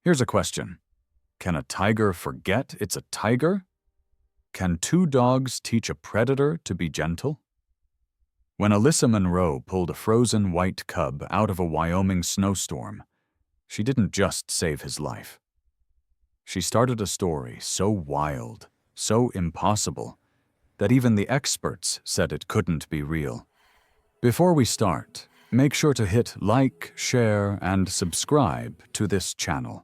Here's a question. Can a tiger forget it's a tiger? Can two dogs teach a predator to be gentle? When Alyssa Monroe pulled a frozen white cub out of a Wyoming snowstorm, she didn't just save his life. She started a story so wild, so impossible, that even the experts said it couldn't be real. Before we start, make sure to hit like, share, and subscribe to this channel.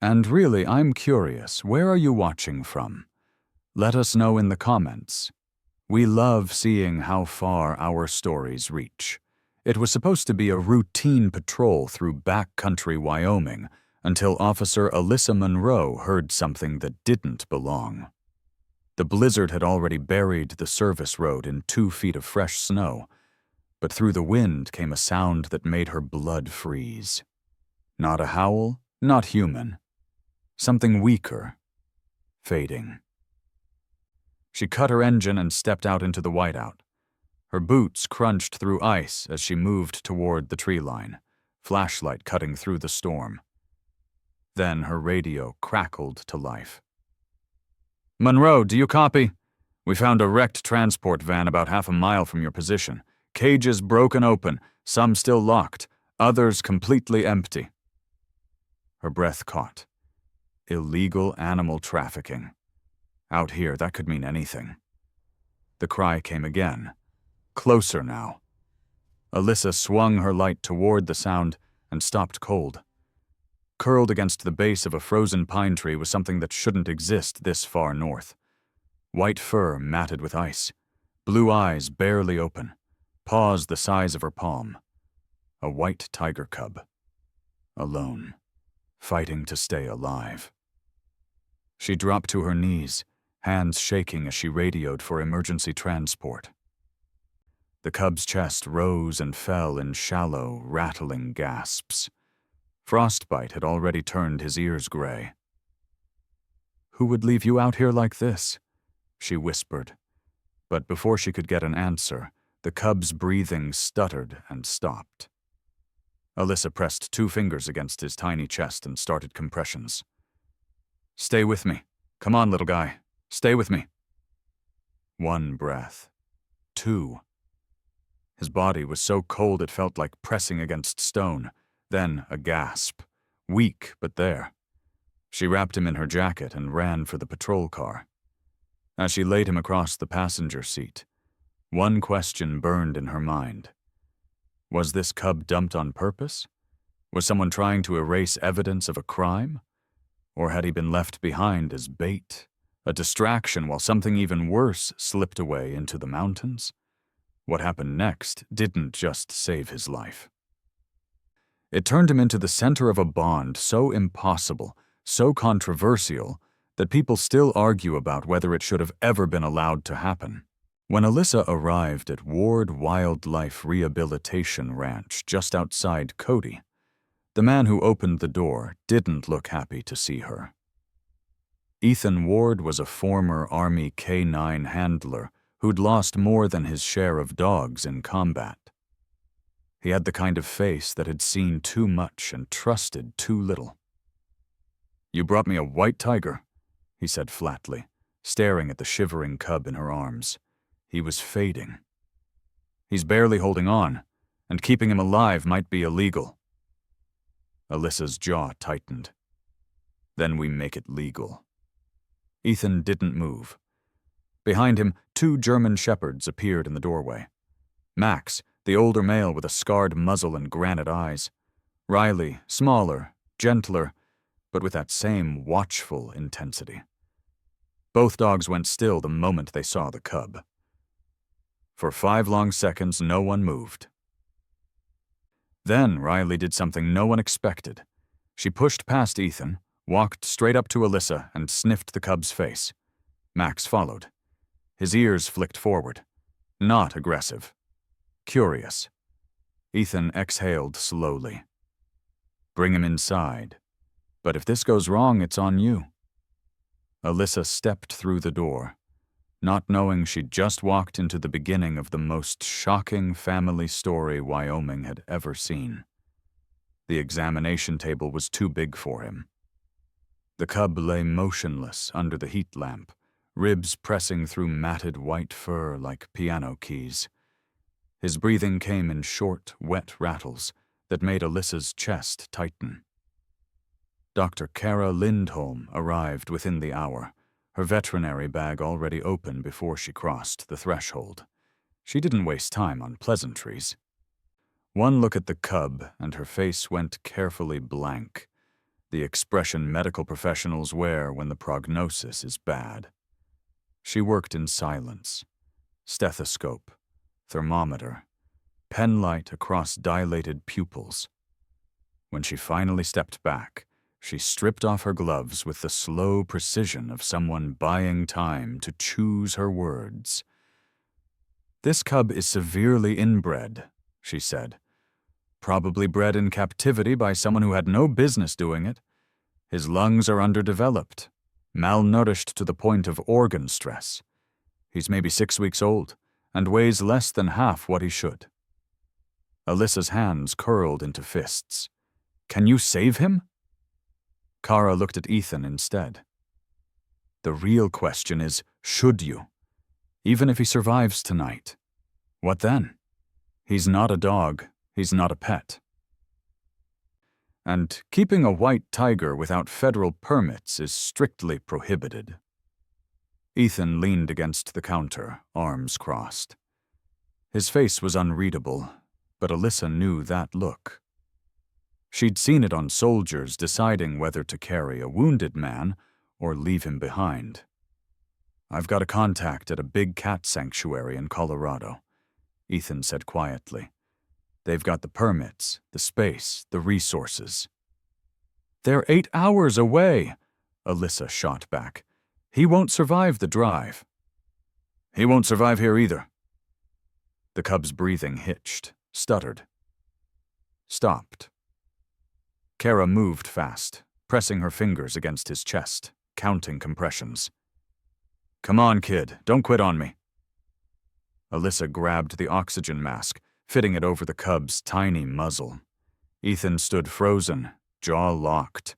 And really, I'm curious, where are you watching from? Let us know in the comments. We love seeing how far our stories reach. It was supposed to be a routine patrol through backcountry Wyoming until Officer Alyssa Monroe heard something that didn't belong. The blizzard had already buried the service road in 2 feet of fresh snow, but through the wind came a sound that made her blood freeze. Not a howl, not human. Something weaker, fading. She cut her engine and stepped out into the whiteout. Her boots crunched through ice as she moved toward the tree line, flashlight cutting through the storm. Then her radio crackled to life. "Monroe, do you copy? We found a wrecked transport van about half a mile from your position. Cages broken open, some still locked, others completely empty." Her breath caught. Illegal animal trafficking. Out here, that could mean anything. The cry came again. Closer now. Alyssa swung her light toward the sound and stopped cold. Curled against the base of a frozen pine tree was something that shouldn't exist this far north. White fur matted with ice, blue eyes barely open, paws the size of her palm. A white tiger cub. Alone, fighting to stay alive. She dropped to her knees, hands shaking as she radioed for emergency transport. The cub's chest rose and fell in shallow, rattling gasps. Frostbite had already turned his ears gray. "Who would leave you out here like this?" she whispered. But before she could get an answer, the cub's breathing stuttered and stopped. Alyssa pressed 2 fingers against his tiny chest and started compressions. "Stay with me. Come on, little guy. Stay with me." 1 breath. 2. His body was so cold it felt like pressing against stone. Then a gasp. Weak, but there. She wrapped him in her jacket and ran for the patrol car. As she laid him across the passenger seat, one question burned in her mind. Was this cub dumped on purpose? Was someone trying to erase evidence of a crime? Or had he been left behind as bait, a distraction while something even worse slipped away into the mountains? What happened next didn't just save his life. It turned him into the center of a bond so impossible, so controversial, that people still argue about whether it should have ever been allowed to happen. When Alyssa arrived at Ward Wildlife Rehabilitation Ranch just outside Cody, the man who opened the door didn't look happy to see her. Ethan Ward was a former Army K-9 handler who'd lost more than his share of dogs in combat. He had the kind of face that had seen too much and trusted too little. "You brought me a white tiger," he said flatly, staring at the shivering cub in her arms. He was fading. "He's barely holding on, and keeping him alive might be illegal." Alyssa's jaw tightened. "Then we make it legal." Ethan didn't move. Behind him, 2 German shepherds appeared in the doorway. Max, the older male with a scarred muzzle and granite eyes. Riley, smaller, gentler, but with that same watchful intensity. Both dogs went still the moment they saw the cub. For 5 long seconds, no one moved. Then Riley did something no one expected. She pushed past Ethan, walked straight up to Alyssa, and sniffed the cub's face. Max followed. His ears flicked forward. Not aggressive. Curious. Ethan exhaled slowly. "Bring him inside. But if this goes wrong, it's on you." Alyssa stepped through the door, not knowing she'd just walked into the beginning of the most shocking family story Wyoming had ever seen. The examination table was too big for him. The cub lay motionless under the heat lamp, ribs pressing through matted white fur like piano keys. His breathing came in short, wet rattles that made Alyssa's chest tighten. Dr. Kara Lindholm arrived within the hour, her veterinary bag already open before she crossed the threshold. She didn't waste time on pleasantries. One look at the cub, and her face went carefully blank, the expression medical professionals wear when the prognosis is bad. She worked in silence. Stethoscope, thermometer, pen light across dilated pupils. When she finally stepped back, she stripped off her gloves with the slow precision of someone buying time to choose her words. "This cub is severely inbred," she said. "Probably bred in captivity by someone who had no business doing it. His lungs are underdeveloped, malnourished to the point of organ stress. He's maybe 6 weeks old and weighs less than half what he should." Alyssa's hands curled into fists. "Can you save him?" Kara looked at Ethan instead. "The real question is, should you? Even if he survives tonight. What then? He's not a dog. He's not a pet. And keeping a white tiger without federal permits is strictly prohibited." Ethan leaned against the counter, arms crossed. His face was unreadable, but Alyssa knew that look. She'd seen it on soldiers deciding whether to carry a wounded man or leave him behind. "I've got a contact at a big cat sanctuary in Colorado," Ethan said quietly. "They've got the permits, the space, the resources." "They're 8 hours away," Alyssa shot back. "He won't survive the drive." "He won't survive here either." The cub's breathing hitched, stuttered, stopped. Kara moved fast, pressing her fingers against his chest, counting compressions. "Come on, kid, don't quit on me." Alyssa grabbed the oxygen mask, fitting it over the cub's tiny muzzle. Ethan stood frozen, jaw locked,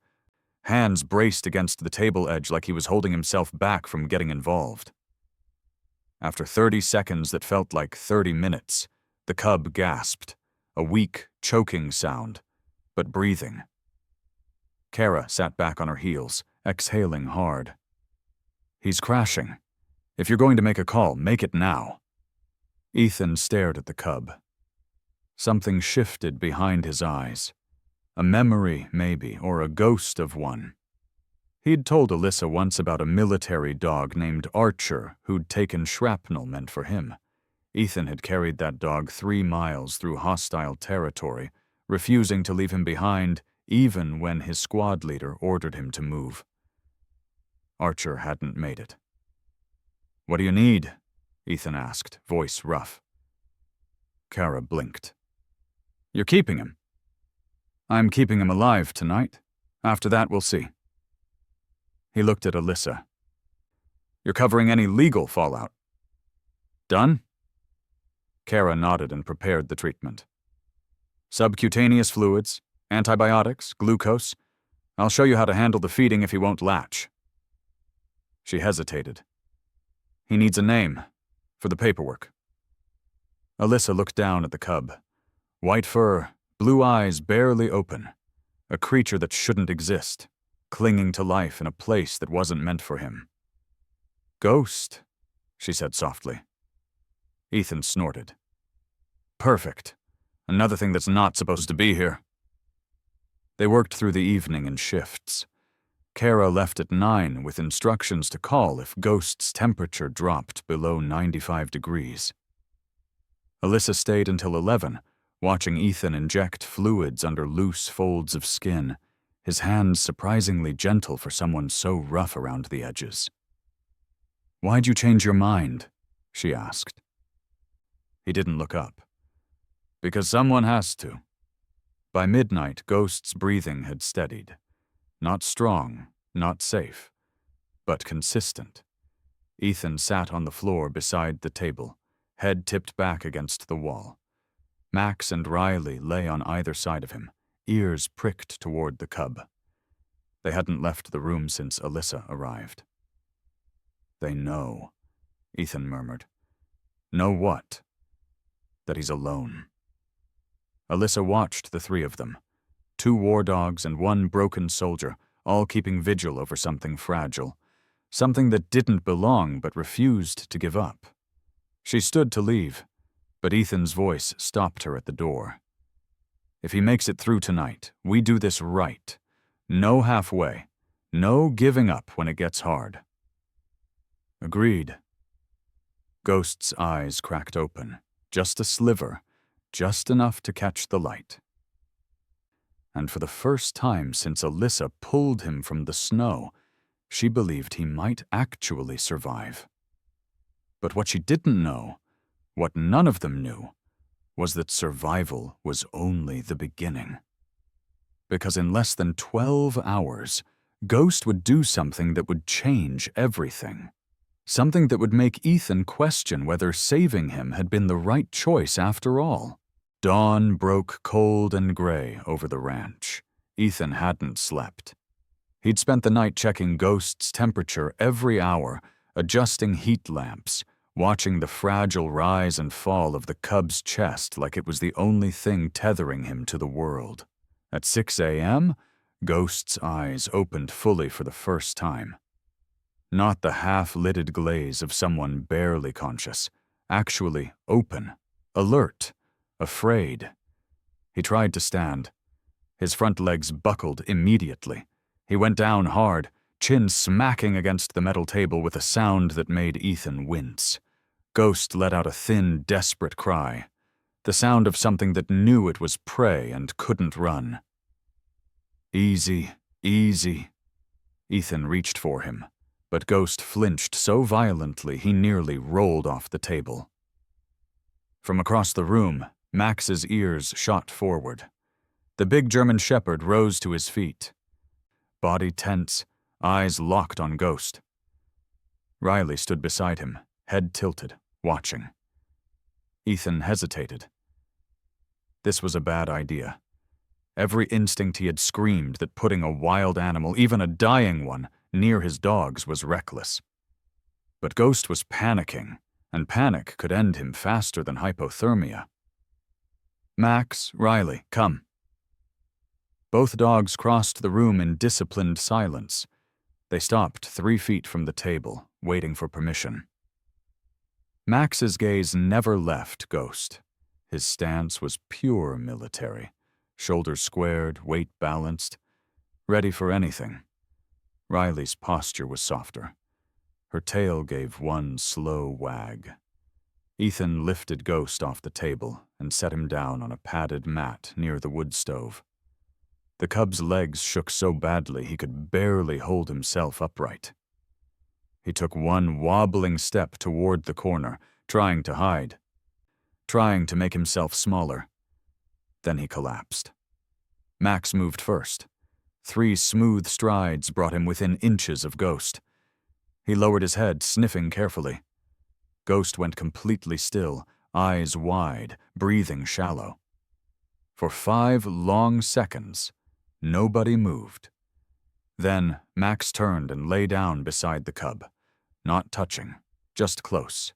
hands braced against the table edge like he was holding himself back from getting involved. After 30 seconds that felt like 30 minutes, the cub gasped, a weak, choking sound, but breathing. Kara sat back on her heels, exhaling hard. "He's crashing. If you're going to make a call, make it now." Ethan stared at the cub. Something shifted behind his eyes. A memory, maybe, or a ghost of one. He'd told Alyssa once about a military dog named Archer who'd taken shrapnel meant for him. Ethan had carried that dog 3 miles through hostile territory, refusing to leave him behind even when his squad leader ordered him to move. Archer hadn't made it. "What do you need?" Ethan asked, voice rough. Kara blinked. "You're keeping him." "I'm keeping him alive tonight. After that, we'll see." He looked at Alyssa. "You're covering any legal fallout." "Done?" Kara nodded and prepared the treatment. "Subcutaneous fluids, antibiotics, glucose. I'll show you how to handle the feeding if he won't latch." She hesitated. "He needs a name, for the paperwork." Alyssa looked down at the cub. White fur, blue eyes barely open. A creature that shouldn't exist, clinging to life in a place that wasn't meant for him. "Ghost," she said softly. Ethan snorted. "Perfect. Another thing that's not supposed to be here." They worked through the evening in shifts. Kara left at 9 with instructions to call if Ghost's temperature dropped below 95 degrees. Alyssa stayed until 11, watching Ethan inject fluids under loose folds of skin, his hands surprisingly gentle for someone so rough around the edges. "Why'd you change your mind?" she asked. He didn't look up. "Because someone has to." By midnight, Ghost's breathing had steadied. Not strong, not safe, but consistent. Ethan sat on the floor beside the table, head tipped back against the wall. Max and Riley lay on either side of him, ears pricked toward the cub. They hadn't left the room since Alyssa arrived. "They know," Ethan murmured. "Know what?" "That he's alone." Alyssa watched the three of them, 2 war dogs and 1 broken soldier, all keeping vigil over something fragile, something that didn't belong but refused to give up. She stood to leave, but Ethan's voice stopped her at the door. "If he makes it through tonight, we do this right. No halfway. No giving up when it gets hard." "Agreed." Ghost's eyes cracked open, just a sliver, just enough to catch the light. And for the first time since Alyssa pulled him from the snow, she believed he might actually survive. But what she didn't know, what none of them knew, was that survival was only the beginning. Because in less than 12 hours, Ghost would do something that would change everything. Something that would make Ethan question whether saving him had been the right choice after all. Dawn broke cold and gray over the ranch. Ethan hadn't slept. He'd spent the night checking Ghost's temperature every hour, adjusting heat lamps, watching the fragile rise and fall of the cub's chest like it was the only thing tethering him to the world. At 6 a.m., Ghost's eyes opened fully for the first time. Not the half-lidded glaze of someone barely conscious, actually open, alert, afraid. He tried to stand. His front legs buckled immediately. He went down hard, chin smacking against the metal table with a sound that made Ethan wince. Ghost let out a thin, desperate cry, the sound of something that knew it was prey and couldn't run. "Easy, easy." Ethan reached for him, but Ghost flinched so violently he nearly rolled off the table. From across the room, Max's ears shot forward. The big German shepherd rose to his feet. Body tense, eyes locked on Ghost. Riley stood beside him, head tilted, watching. Ethan hesitated. This was a bad idea. Every instinct he had screamed that putting a wild animal, even a dying one, near his dogs was reckless. But Ghost was panicking, and panic could end him faster than hypothermia. "Max, Riley, come." Both dogs crossed the room in disciplined silence. They stopped 3 feet from the table, waiting for permission. Max's gaze never left Ghost. His stance was pure military, shoulders squared, weight balanced, ready for anything. Riley's posture was softer. Her tail gave one slow wag. Ethan lifted Ghost off the table and set him down on a padded mat near the wood stove. The cub's legs shook so badly he could barely hold himself upright. He took one wobbling step toward the corner, trying to hide, trying to make himself smaller. Then he collapsed. Max moved first. 3 smooth strides brought him within inches of Ghost. He lowered his head, sniffing carefully. Ghost went completely still, eyes wide, breathing shallow. For 5 long seconds, nobody moved. Then Max turned and lay down beside the cub, not touching, just close.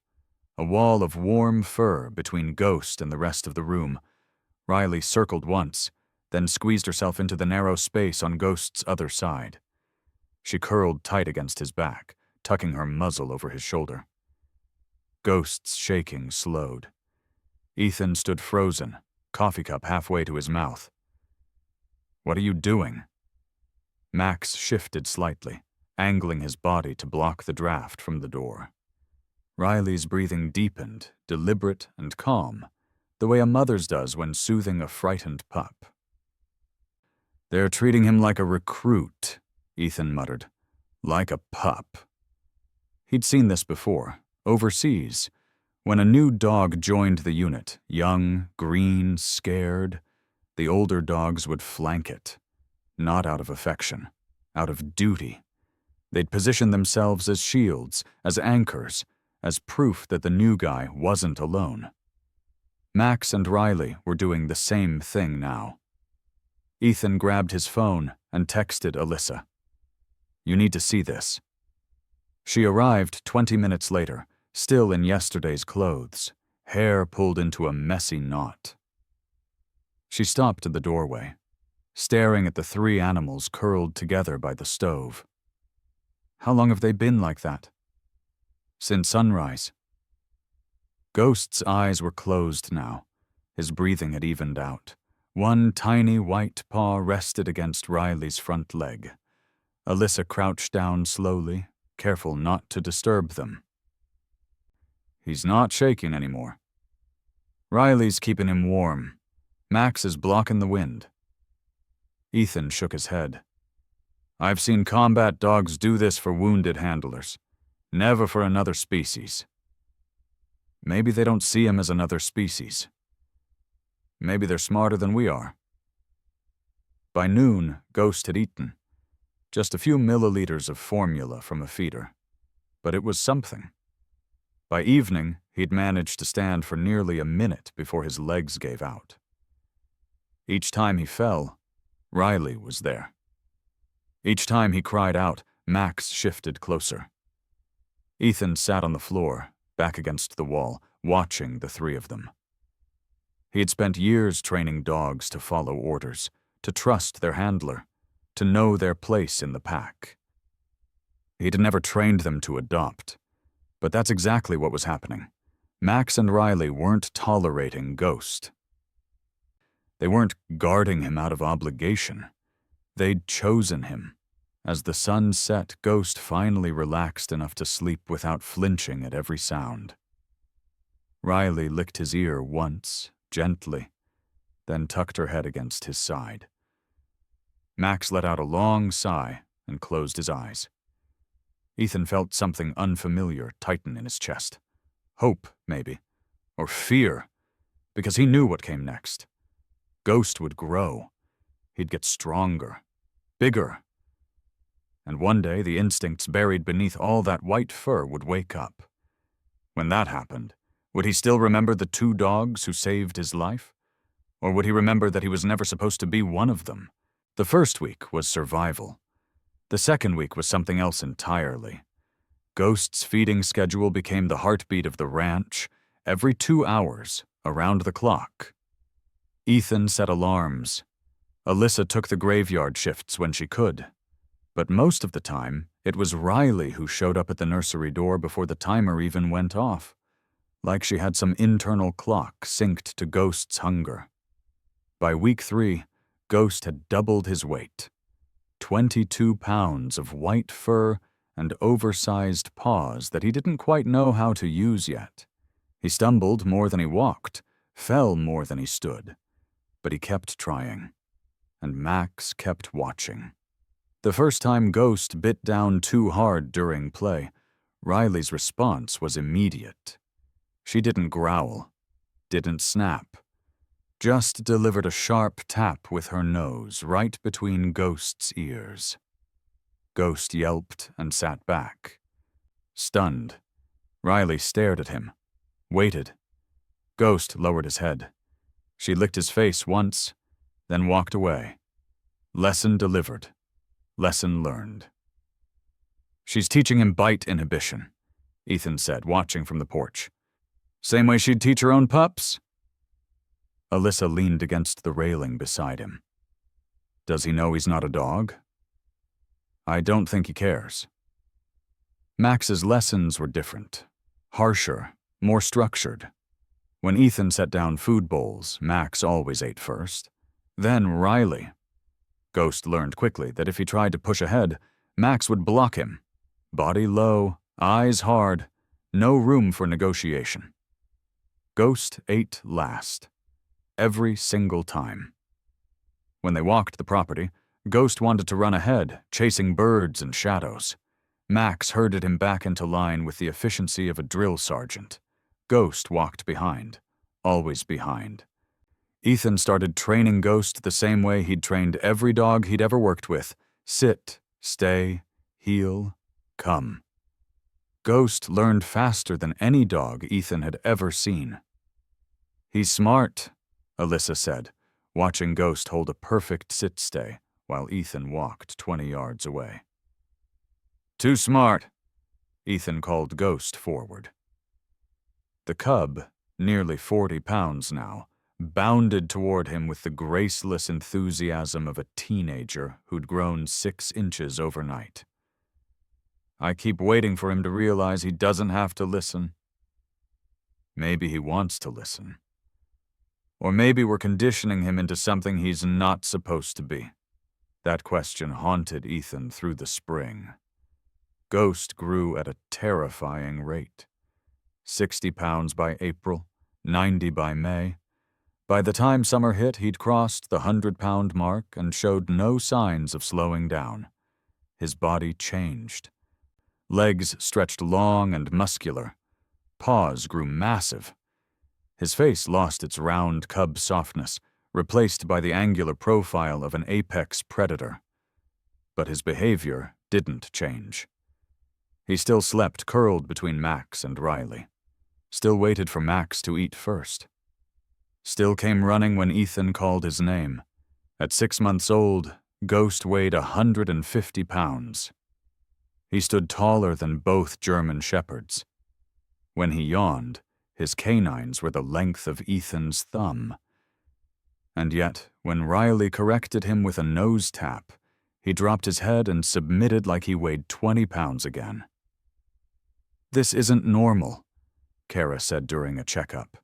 A wall of warm fur between Ghost and the rest of the room. Riley circled once, then squeezed herself into the narrow space on Ghost's other side. She curled tight against his back, tucking her muzzle over his shoulder. Ghost's shaking slowed. Ethan stood frozen, coffee cup halfway to his mouth. "What are you doing?" Max shifted slightly, angling his body to block the draft from the door. Riley's breathing deepened, deliberate and calm, the way a mother's does when soothing a frightened pup. "They're treating him like a recruit," Ethan muttered. "Like a pup." He'd seen this before, overseas, when a new dog joined the unit, young, green, scared. The older dogs would flank it, not out of affection, out of duty. They'd position themselves as shields, as anchors, as proof that the new guy wasn't alone. Max and Riley were doing the same thing now. Ethan grabbed his phone and texted Alyssa. You need to see this." She arrived 20 minutes later, still in yesterday's clothes, hair pulled into a messy knot. She stopped in the doorway, staring at the 3 animals curled together by the stove. "How long have they been like that?" "Since sunrise." Ghost's eyes were closed now. His breathing had evened out. One tiny white paw rested against Riley's front leg. Alyssa crouched down slowly, careful not to disturb them. "He's not shaking anymore. Riley's keeping him warm. Max is blocking the wind." Ethan shook his head. "I've seen combat dogs do this for wounded handlers, never for another species." "Maybe they don't see him as another species. Maybe they're smarter than we are." By noon, Ghost had eaten. Just a few milliliters of formula from a feeder. But it was something. By evening, he'd managed to stand for nearly a minute before his legs gave out. Each time he fell, Riley was there. Each time he cried out, Max shifted closer. Ethan sat on the floor, back against the wall, watching the 3 of them. He had spent years training dogs to follow orders, to trust their handler, to know their place in the pack. He'd never trained them to adopt, but that's exactly what was happening. Max and Riley weren't tolerating Ghost. They weren't guarding him out of obligation. They'd chosen him. As the sun set, Ghost finally relaxed enough to sleep without flinching at every sound. Riley licked his ear once, gently, then tucked her head against his side. Max let out a long sigh and closed his eyes. Ethan felt something unfamiliar tighten in his chest. Hope, maybe, or fear, because he knew what came next. Ghost would grow. He'd get stronger, bigger. And one day the instincts buried beneath all that white fur would wake up. When that happened, would he still remember the 2 dogs who saved his life? Or would he remember that he was never supposed to be one of them? The first week was survival. The second week was something else entirely. Ghost's feeding schedule became the heartbeat of the ranch, every 2 hours, around the clock. Ethan set alarms. Alyssa took the graveyard shifts when she could. But most of the time, it was Riley who showed up at the nursery door before the timer even went off, like she had some internal clock synced to Ghost's hunger. By week 3, Ghost had doubled his weight. 22 pounds of white fur and oversized paws that he didn't quite know how to use yet. He stumbled more than he walked, fell more than he stood. But he kept trying. And Max kept watching. The first time Ghost bit down too hard during play, Riley's response was immediate. She didn't growl, didn't snap, just delivered a sharp tap with her nose right between Ghost's ears. Ghost yelped and sat back. Stunned, Riley stared at him, waited. Ghost lowered his head. She licked his face once, then walked away. Lesson delivered. Lesson learned. "She's teaching him bite inhibition," Ethan said, watching from the porch. "Same way she'd teach her own pups?" Alyssa leaned against the railing beside him. "Does he know he's not a dog?" "I don't think he cares." Max's lessons were different, harsher, more structured. When Ethan set down food bowls, Max always ate first. Then Riley. Ghost learned quickly that if he tried to push ahead, Max would block him. Body low, eyes hard, no room for negotiation. Ghost ate last. Every single time. When they walked the property, Ghost wanted to run ahead, chasing birds and shadows. Max herded him back into line with the efficiency of a drill sergeant. Ghost walked behind, always behind. Ethan started training Ghost the same way he'd trained every dog he'd ever worked with. Sit, stay, heel, come. Ghost learned faster than any dog Ethan had ever seen. "He's smart," Alyssa said, watching Ghost hold a perfect sit-stay while Ethan walked 20 yards away. Too smart, Ethan called Ghost forward. The cub, nearly 40 pounds now, bounded toward him with the graceless enthusiasm of a teenager who'd grown 6 inches overnight. I keep waiting for him to realize he doesn't have to listen. Maybe he wants to listen. Or maybe we're conditioning him into something he's not supposed to be. That question haunted Ethan through the spring. Ghost grew at a terrifying rate. 60 pounds by April, 90 by May. By the time summer hit, he'd crossed the 100-pound mark and showed no signs of slowing down. His body changed. Legs stretched long and muscular. Paws grew massive. His face lost its round cub softness, replaced by the angular profile of an apex predator. But his behavior didn't change. He still slept curled between Max and Riley. Still waited for Max to eat first. Still came running when Ethan called his name. At 6 months old, Ghost weighed 150 pounds. He stood taller than both German shepherds. When he yawned, his canines were the length of Ethan's thumb. And yet, when Riley corrected him with a nose tap, he dropped his head and submitted like he weighed 20 pounds again. "This isn't normal," Kara said during a checkup.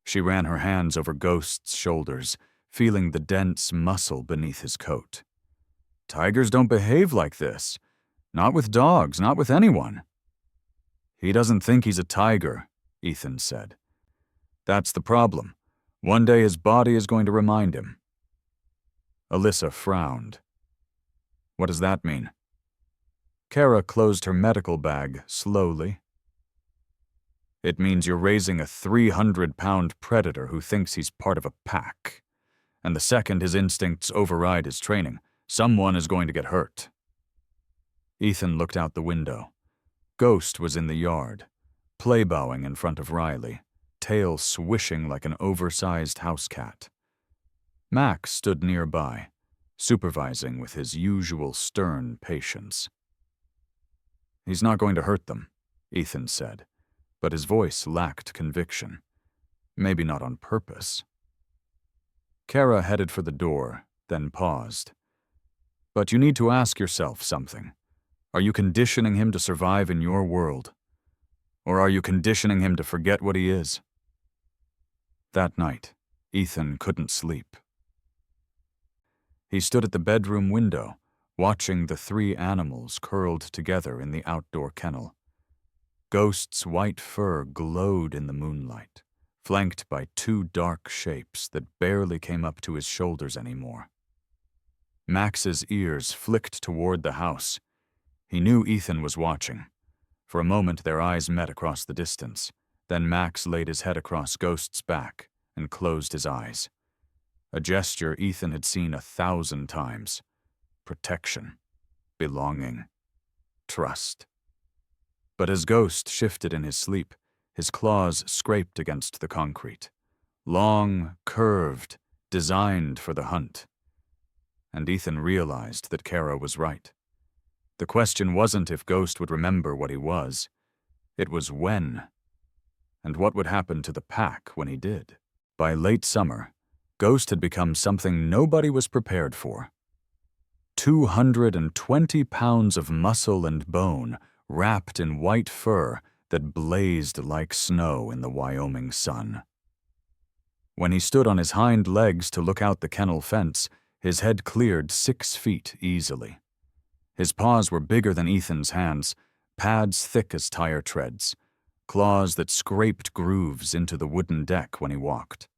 She ran her hands over Ghost's shoulders, feeling the dense muscle beneath his coat. "Tigers don't behave like this. Not with dogs, not with anyone." "He doesn't think he's a tiger," Ethan said. "That's the problem. One day his body is going to remind him." Alyssa frowned. "What does that mean?" Kara closed her medical bag slowly. "It means you're raising a 300-pound predator who thinks he's part of a pack. And the second his instincts override his training, someone is going to get hurt." Ethan looked out the window. Ghost was in the yard, play-bowing in front of Riley, tail swishing like an oversized house cat. Max stood nearby, supervising with his usual stern patience. "He's not going to hurt them," Ethan said, but his voice lacked conviction. Maybe not on purpose. Kara headed for the door, then paused. "But you need to ask yourself something. Are you conditioning him to survive in your world? Or are you conditioning him to forget what he is?" That night, Ethan couldn't sleep. He stood at the bedroom window, watching the 3 animals curled together in the outdoor kennel. Ghost's white fur glowed in the moonlight, flanked by 2 dark shapes that barely came up to his shoulders anymore. Max's ears flicked toward the house. He knew Ethan was watching. For a moment their eyes met across the distance. Then Max laid his head across Ghost's back and closed his eyes. A gesture Ethan had seen 1,000 times. Protection, belonging, trust. But as Ghost shifted in his sleep, his claws scraped against the concrete. Long, curved, designed for the hunt. And Ethan realized that Kara was right. The question wasn't if Ghost would remember what he was. It was when. And what would happen to the pack when he did. By late summer, Ghost had become something nobody was prepared for. 220 pounds of muscle and bone, wrapped in white fur that blazed like snow in the Wyoming sun. When he stood on his hind legs to look out the kennel fence, his head cleared 6 feet easily. His paws were bigger than Ethan's hands, pads thick as tire treads, claws that scraped grooves into the wooden deck when he walked.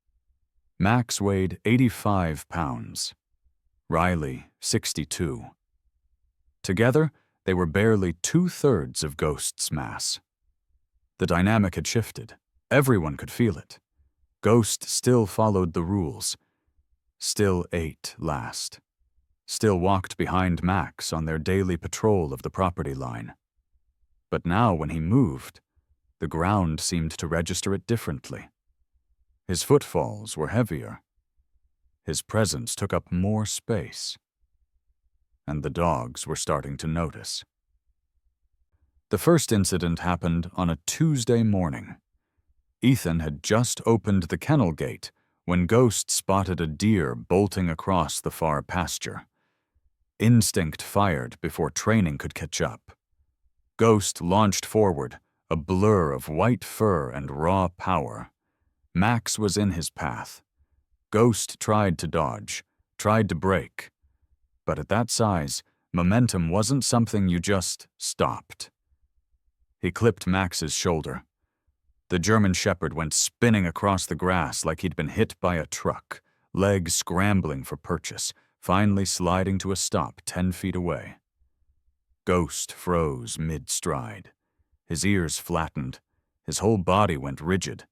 Max weighed 85 pounds. Riley, 62. Together, they were barely 2/3 of Ghost's mass. The dynamic had shifted. Everyone could feel it. Ghost still followed the rules. Still ate last. Still walked behind Max on their daily patrol of the property line. But now when he moved, the ground seemed to register it differently. His footfalls were heavier. His presence took up more space. And the dogs were starting to notice. The first incident happened on a Tuesday morning. Ethan had just opened the kennel gate when Ghost spotted a deer bolting across the far pasture. Instinct fired before training could catch up. Ghost launched forward, a blur of white fur and raw power. Max was in his path. Ghost tried to dodge, tried to brake. But at that size, momentum wasn't something you just stopped. He clipped Max's shoulder. The German Shepherd went spinning across the grass like he'd been hit by a truck, legs scrambling for purchase, finally sliding to a stop 10 feet away. Ghost froze mid-stride. His ears flattened. His whole body went rigid.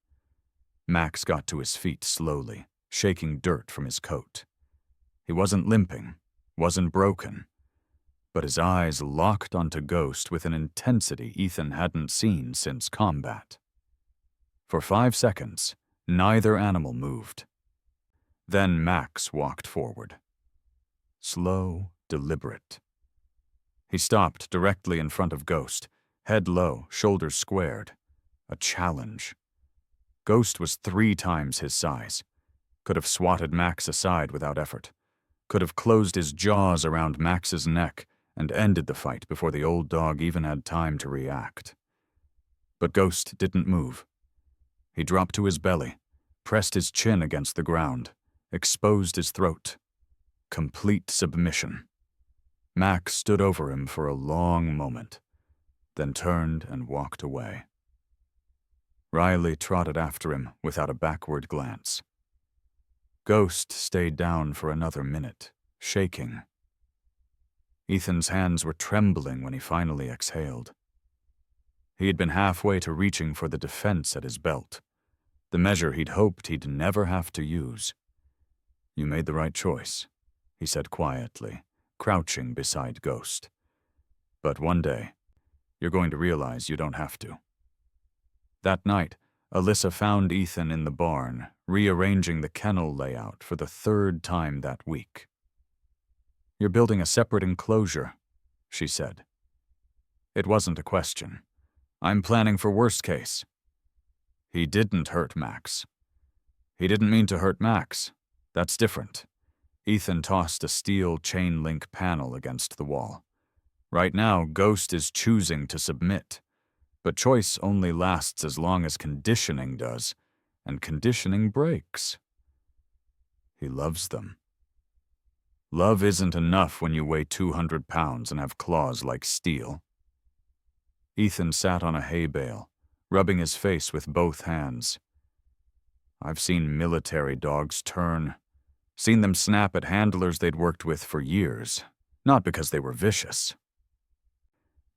Max got to his feet slowly, shaking dirt from his coat. He wasn't limping, wasn't broken, but his eyes locked onto Ghost with an intensity Ethan hadn't seen since combat. For 5 seconds, neither animal moved. Then Max walked forward. Slow, deliberate. He stopped directly in front of Ghost, head low, shoulders squared. A challenge. Ghost was 3 times his size. Could have swatted Max aside without effort. Could have closed his jaws around Max's neck and ended the fight before the old dog even had time to react. But Ghost didn't move. He dropped to his belly, pressed his chin against the ground, exposed his throat. Complete submission. Max stood over him for a long moment, then turned and walked away. Riley trotted after him without a backward glance. Ghost stayed down for another minute, shaking. Ethan's hands were trembling when he finally exhaled. He had been halfway to reaching for the defense at his belt, the measure he'd hoped he'd never have to use. "You made the right choice," he said quietly, crouching beside Ghost. "But one day, you're going to realize you don't have to." That night, Alyssa found Ethan in the barn, rearranging the kennel layout for the 3rd time that week. "You're building a separate enclosure," she said. It wasn't a question. "I'm planning for worst case." He didn't hurt Max. He didn't mean to hurt Max. That's different. Ethan tossed a steel chain-link panel against the wall. Right now, Ghost is choosing to submit. But choice only lasts as long as conditioning does, and conditioning breaks. He loves them. Love isn't enough when you weigh 200 pounds and have claws like steel. Ethan sat on a hay bale, rubbing his face with both hands. I've seen military dogs turn, seen them snap at handlers they'd worked with for years, not because they were vicious,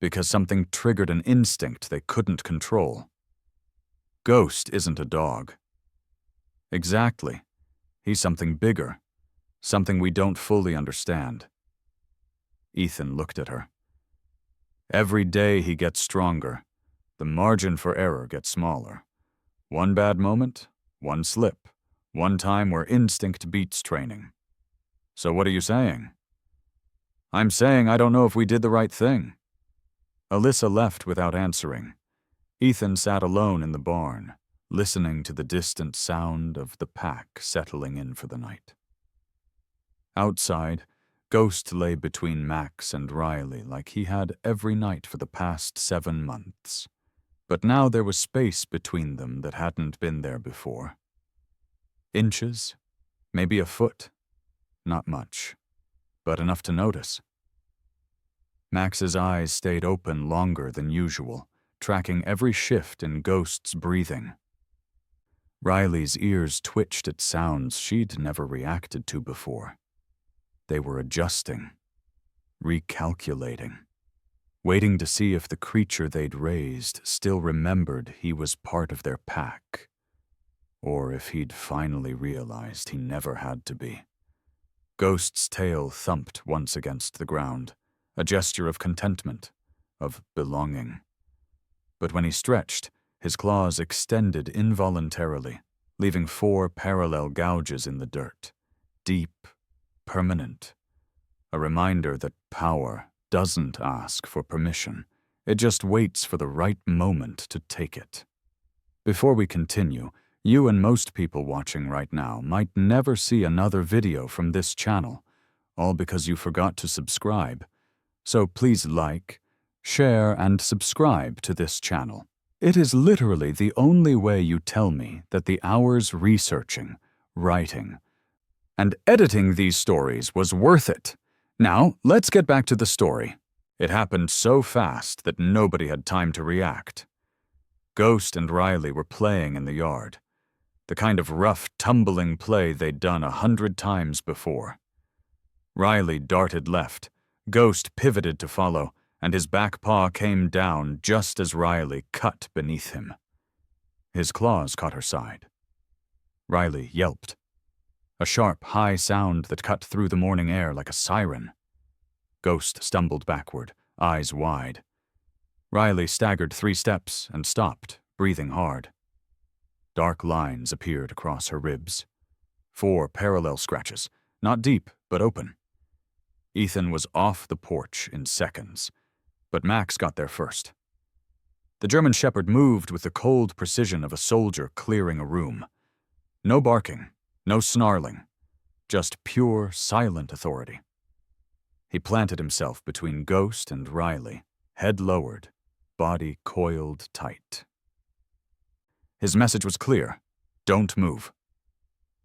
because something triggered an instinct they couldn't control. Ghost isn't a dog. Exactly. He's something bigger, something we don't fully understand. Ethan looked at her. Every day he gets stronger. The margin for error gets smaller. One bad moment, one slip, one time where instinct beats training. So what are you saying? I'm saying I don't know if we did the right thing. Alyssa left without answering. Ethan sat alone in the barn, listening to the distant sound of the pack settling in for the night. Outside, Ghost lay between Max and Riley like he had every night for the past 7 months. But now there was space between them that hadn't been there before. Inches, maybe a foot. Not much, but enough to notice. Max's eyes stayed open longer than usual, tracking every shift in Ghost's breathing. Riley's ears twitched at sounds she'd never reacted to before. They were adjusting, recalculating, waiting to see if the creature they'd raised still remembered he was part of their pack, or if he'd finally realized he never had to be. Ghost's tail thumped once against the ground, a gesture of contentment, of belonging. But when he stretched, his claws extended involuntarily, leaving 4 parallel gouges in the dirt, deep, permanent, a reminder that power doesn't ask for permission, It just waits for the right moment to take it. Before we continue, you and most people watching right now might never see another video from this channel, all because you forgot to subscribe. So please like, share, and subscribe to this channel. It is literally the only way you tell me that the hours researching, writing, and editing these stories was worth it. Now, let's get back to the story. It happened so fast that nobody had time to react. Ghost and Riley were playing in the yard, the kind of rough, tumbling play they'd done 100 times before. Riley darted left, Ghost pivoted to follow, and his back paw came down just as Riley cut beneath him. His claws caught her side. Riley yelped, a sharp, high sound that cut through the morning air like a siren. Ghost stumbled backward, eyes wide. Riley staggered 3 steps and stopped, breathing hard. Dark lines appeared across her ribs. 4 parallel scratches, not deep, but open. Ethan was off the porch in seconds, but Max got there first. The German Shepherd moved with the cold precision of a soldier clearing a room. No barking, no snarling, just pure, silent authority. He planted himself between Ghost and Riley, head lowered, body coiled tight. His message was clear: don't move.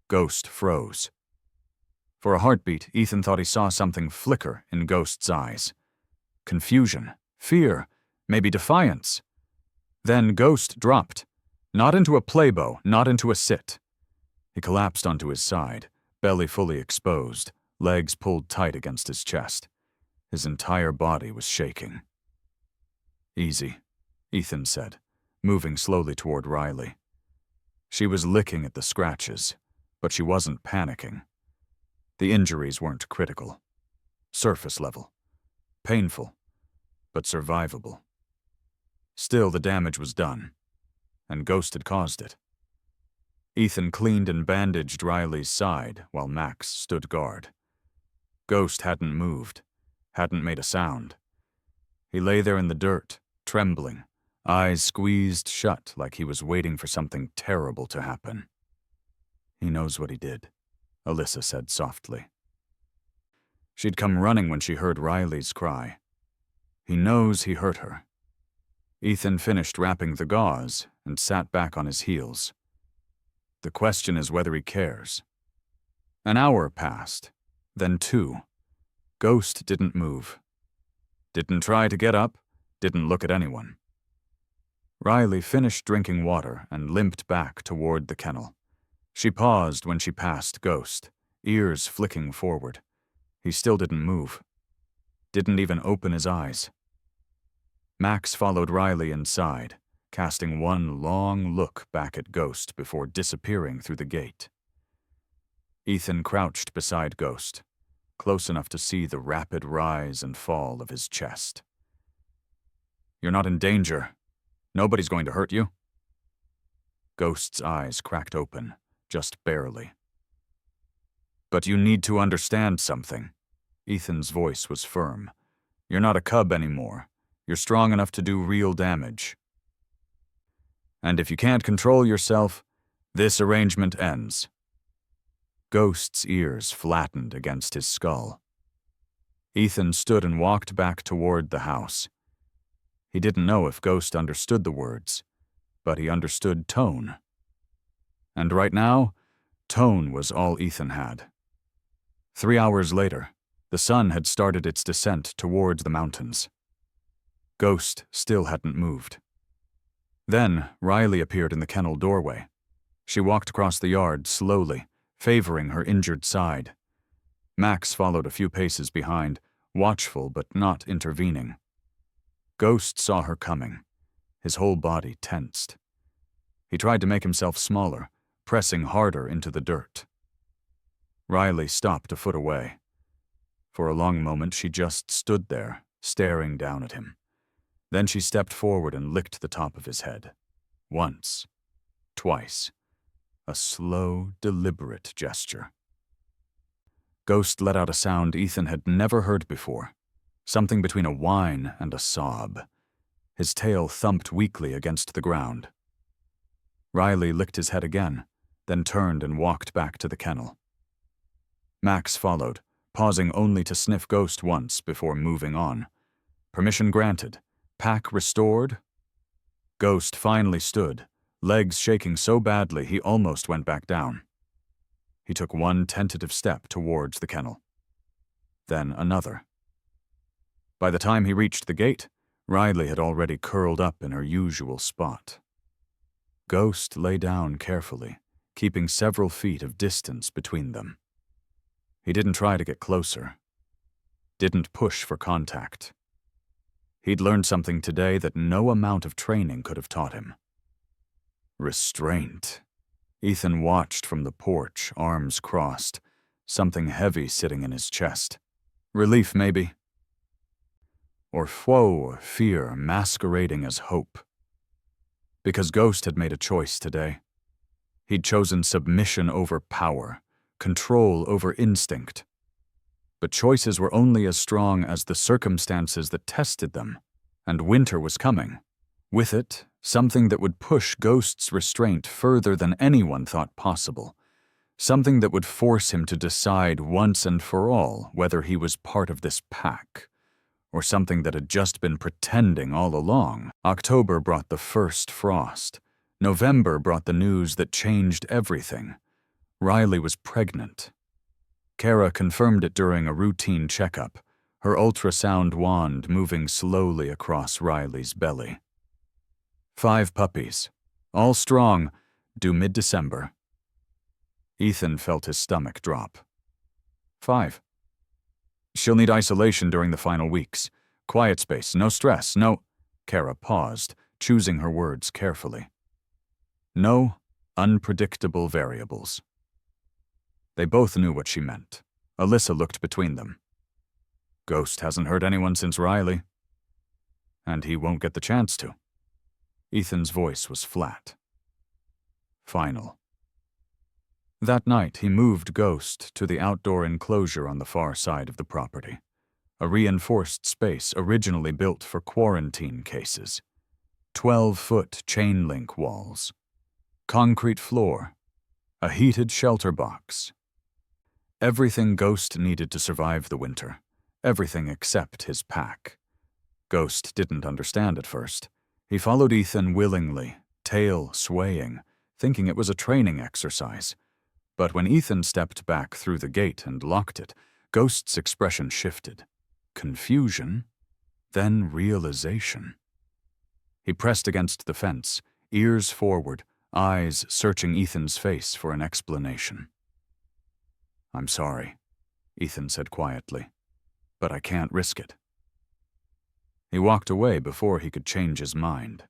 Ghost froze. For a heartbeat, Ethan thought he saw something flicker in Ghost's eyes. Confusion, fear, maybe defiance. Then Ghost dropped, not into a playbow, not into a sit. He collapsed onto his side, belly fully exposed, legs pulled tight against his chest. His entire body was shaking. Easy, Ethan said, moving slowly toward Riley. She was licking at the scratches, but she wasn't panicking. The injuries weren't critical. Surface level. Painful, but survivable. Still, the damage was done, and Ghost had caused it. Ethan cleaned and bandaged Riley's side while Max stood guard. Ghost hadn't moved, hadn't made a sound. He lay there in the dirt, trembling, eyes squeezed shut like he was waiting for something terrible to happen. He knows what he did, Alyssa said softly. She'd come running when she heard Riley's cry. He knows he hurt her. Ethan finished wrapping the gauze and sat back on his heels. The question is whether he cares. An hour passed, then 2. Ghost didn't move. Didn't try to get up, didn't look at anyone. Riley finished drinking water and limped back toward the kennel. She paused when she passed Ghost, ears flicking forward. He still didn't move. Didn't even open his eyes. Max followed Riley inside, casting one long look back at Ghost before disappearing through the gate. Ethan crouched beside Ghost, close enough to see the rapid rise and fall of his chest. You're not in danger. Nobody's going to hurt you. Ghost's eyes cracked open, just barely. But you need to understand something. Ethan's voice was firm. You're not a cub anymore. You're strong enough to do real damage. And if you can't control yourself, this arrangement ends. Ghost's ears flattened against his skull. Ethan stood and walked back toward the house. He didn't know if Ghost understood the words, but he understood tone. And right now, tone was all Ethan had. 3 hours later, the sun had started its descent towards the mountains. Ghost still hadn't moved. Then Riley appeared in the kennel doorway. She walked across the yard slowly, favoring her injured side. Max followed a few paces behind, watchful but not intervening. Ghost saw her coming. His whole body tensed. He tried to make himself smaller, pressing harder into the dirt. Riley stopped a foot away. For a long moment she just stood there, staring down at him. Then she stepped forward and licked the top of his head. Once. Twice. A slow, deliberate gesture. Ghost let out a sound Ethan had never heard before, something between a whine and a sob. His tail thumped weakly against the ground. Riley licked his head again, then turned and walked back to the kennel. Max followed, pausing only to sniff Ghost once before moving on. Permission granted. Pack restored. Ghost finally stood, legs shaking so badly he almost went back down. He took one tentative step towards the kennel. Then another. By the time he reached the gate, Riley had already curled up in her usual spot. Ghost lay down carefully, keeping several feet of distance between them. He didn't try to get closer. Didn't push for contact. He'd learned something today that no amount of training could have taught him. Restraint. Ethan watched from the porch, arms crossed, something heavy sitting in his chest. Relief, maybe. Or woe or fear masquerading as hope. Because Ghost had made a choice today. He'd chosen submission over power, control over instinct. But choices were only as strong as the circumstances that tested them, and winter was coming. With it, something that would push Ghost's restraint further than anyone thought possible. Something that would force him to decide once and for all whether he was part of this pack, or something that had just been pretending all along. October brought the first frost. November brought the news that changed everything. Riley was pregnant. Kara confirmed it during a routine checkup, her ultrasound wand moving slowly across Riley's belly. 5 puppies, all strong, due mid-December. Ethan felt his stomach drop. 5. She'll need isolation during the final weeks. Quiet space, no stress, no— Kara paused, choosing her words carefully. No unpredictable variables. They both knew what she meant. Alyssa looked between them. Ghost hasn't hurt anyone since Riley. And he won't get the chance to. Ethan's voice was flat. Final. That night, he moved Ghost to the outdoor enclosure on the far side of the property, a reinforced space originally built for quarantine cases. 12-foot chain link walls, concrete floor, a heated shelter box. Everything Ghost needed to survive the winter, everything except his pack. Ghost didn't understand at first. He followed Ethan willingly, tail swaying, thinking it was a training exercise. But when Ethan stepped back through the gate and locked it, Ghost's expression shifted. Confusion, then realization. He pressed against the fence, ears forward, eyes searching Ethan's face for an explanation. "I'm sorry," Ethan said quietly, "but I can't risk it." He walked away before he could change his mind.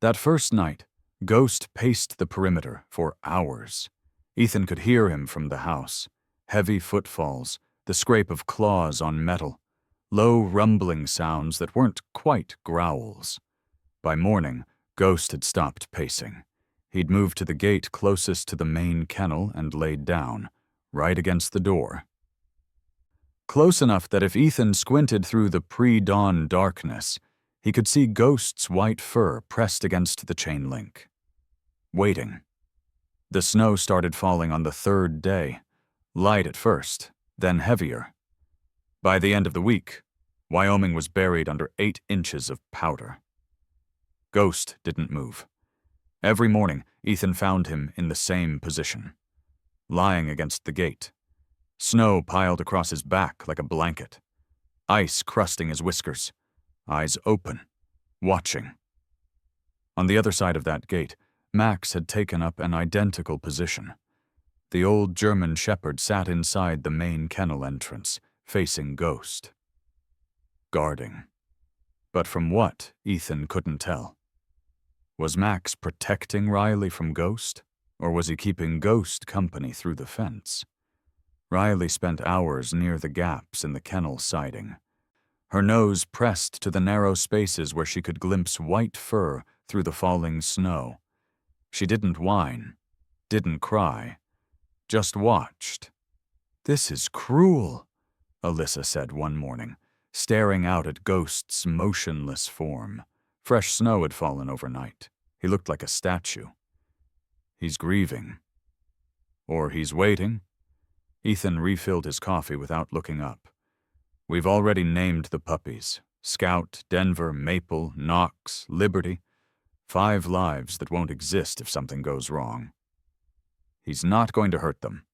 That first night, Ghost paced the perimeter for hours. Ethan could hear him from the house. Heavy footfalls, the scrape of claws on metal, low rumbling sounds that weren't quite growls. By morning, Ghost had stopped pacing. He'd moved to the gate closest to the main kennel and laid down, right against the door. Close enough that if Ethan squinted through the pre-dawn darkness, he could see Ghost's white fur pressed against the chain link. Waiting. The snow started falling on the 3rd day, light at first, then heavier. By the end of the week, Wyoming was buried under 8 inches of powder. Ghost didn't move. Every morning, Ethan found him in the same position, lying against the gate. Snow piled across his back like a blanket, ice crusting his whiskers, eyes open, watching. On the other side of that gate, Max had taken up an identical position. The old German shepherd sat inside the main kennel entrance, facing Ghost. Guarding. But from what, Ethan couldn't tell. Was Max protecting Riley from Ghost, or was he keeping Ghost company through the fence? Riley spent hours near the gaps in the kennel siding, her nose pressed to the narrow spaces where she could glimpse white fur through the falling snow. She didn't whine, didn't cry, just watched. "This is cruel," Alyssa said one morning, staring out at Ghost's motionless form. Fresh snow had fallen overnight. He looked like a statue. He's grieving. Or he's waiting. Ethan refilled his coffee without looking up. We've already named the puppies. Scout, Denver, Maple, Knox, Liberty. 5 lives that won't exist if something goes wrong. He's not going to hurt them.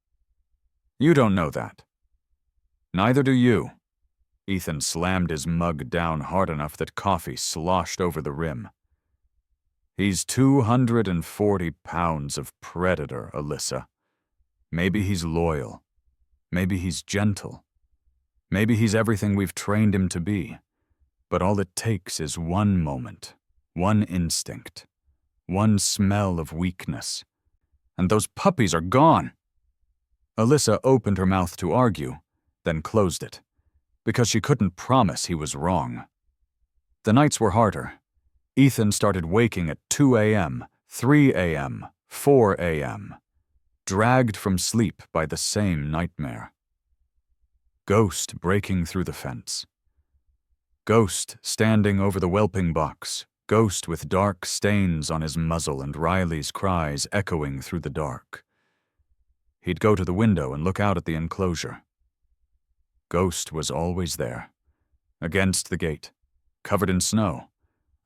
You don't know that. Neither do you. Ethan slammed his mug down hard enough that coffee sloshed over the rim. He's 240 pounds of predator, Alyssa. Maybe he's loyal. Maybe he's gentle. Maybe he's everything we've trained him to be. But all it takes is one moment, one instinct, one smell of weakness. And those puppies are gone. Alyssa opened her mouth to argue, then closed it, because she couldn't promise he was wrong. The nights were harder. Ethan started waking at 2 a.m., 3 a.m., 4 a.m., dragged from sleep by the same nightmare. Ghost breaking through the fence. Ghost standing over the whelping box. Ghost with dark stains on his muzzle and Riley's cries echoing through the dark. He'd go to the window and look out at the enclosure. Ghost was always there, against the gate, covered in snow,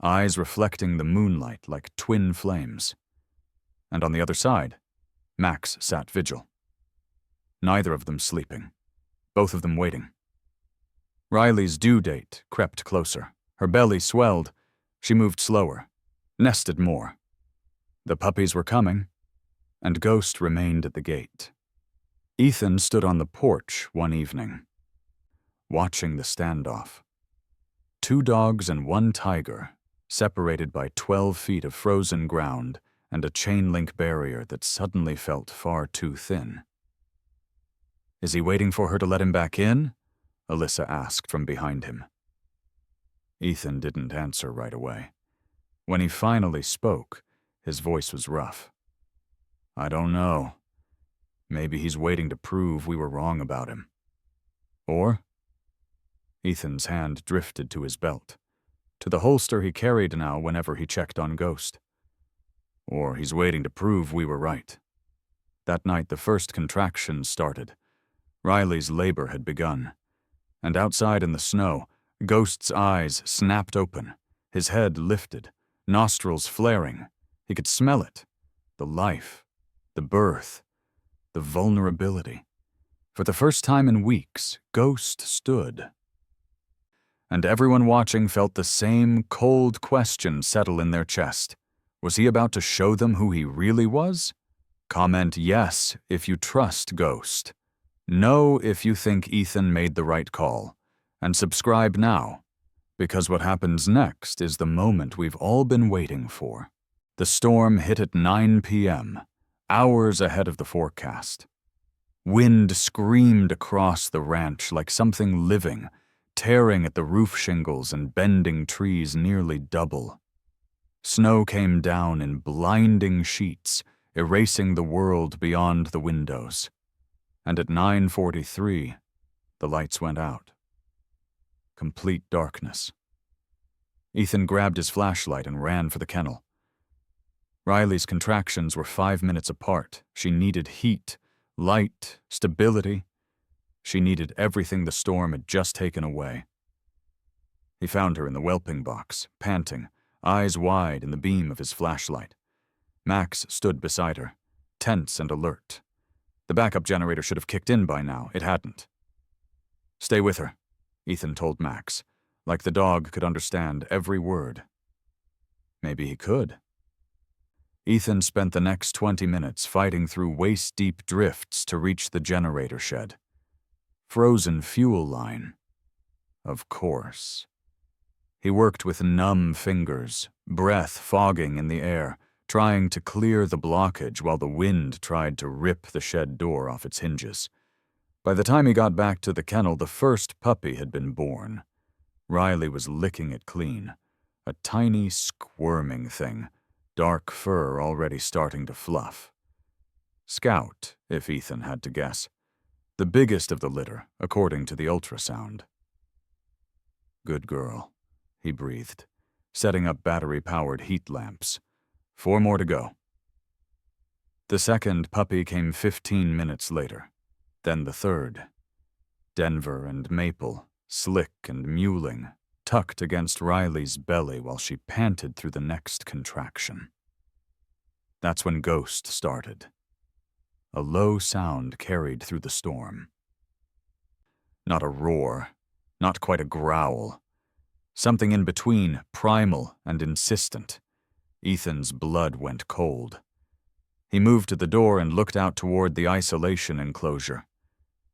eyes reflecting the moonlight like twin flames. And on the other side, Max sat vigil. Neither of them sleeping, both of them waiting. Riley's due date crept closer. Her belly swelled. She moved slower, nested more. The puppies were coming, and Ghost remained at the gate. Ethan stood on the porch one evening, watching the standoff. 2 dogs and 1 tiger, separated by 12 feet of frozen ground and a chain-link barrier that suddenly felt far too thin. Is he waiting for her to let him back in? Alyssa asked from behind him. Ethan didn't answer right away. When he finally spoke, his voice was rough. I don't know. Maybe he's waiting to prove we were wrong about him. Or? Ethan's hand drifted to his belt, to the holster he carried now whenever he checked on Ghost. Or he's waiting to prove we were right. That night the first contractions started. Riley's labor had begun. And outside in the snow, Ghost's eyes snapped open, his head lifted, nostrils flaring. He could smell it. The life, the birth, the vulnerability. For the first time in weeks, Ghost stood. And everyone watching felt the same cold question settle in their chest. Was he about to show them who he really was? Comment yes if you trust Ghost. No if you think Ethan made the right call. And subscribe now, because what happens next is the moment we've all been waiting for. The storm hit at 9 p.m., hours ahead of the forecast. Wind screamed across the ranch like something living, tearing at the roof shingles and bending trees nearly double. Snow came down in blinding sheets, erasing the world beyond the windows. And at 9:43, the lights went out. Complete darkness. Ethan grabbed his flashlight and ran for the kennel. Riley's contractions were 5 minutes apart. She needed heat, light, stability. She needed everything the storm had just taken away. He found her in the whelping box, panting, eyes wide in the beam of his flashlight. Max stood beside her, tense and alert. The backup generator should have kicked in by now. It hadn't. Stay with her, Ethan told Max, like the dog could understand every word. Maybe he could. Ethan spent the next 20 minutes fighting through waist-deep drifts to reach the generator shed. Frozen fuel line. Of course. He worked with numb fingers, breath fogging in the air, trying to clear the blockage while the wind tried to rip the shed door off its hinges. By the time he got back to the kennel, the first puppy had been born. Riley was licking it clean. A tiny, squirming thing, dark fur already starting to fluff. Scout, if Ethan had to guess. The biggest of the litter, according to the ultrasound. Good girl, he breathed, setting up battery-powered heat lamps. 4 more to go. The second puppy came 15 minutes later, then the third. Denver and Maple, slick and mewling, tucked against Riley's belly while she panted through the next contraction. That's when Ghost started. A low sound carried through the storm. Not a roar, not quite a growl. Something in between, primal and insistent. Ethan's blood went cold. He moved to the door and looked out toward the isolation enclosure.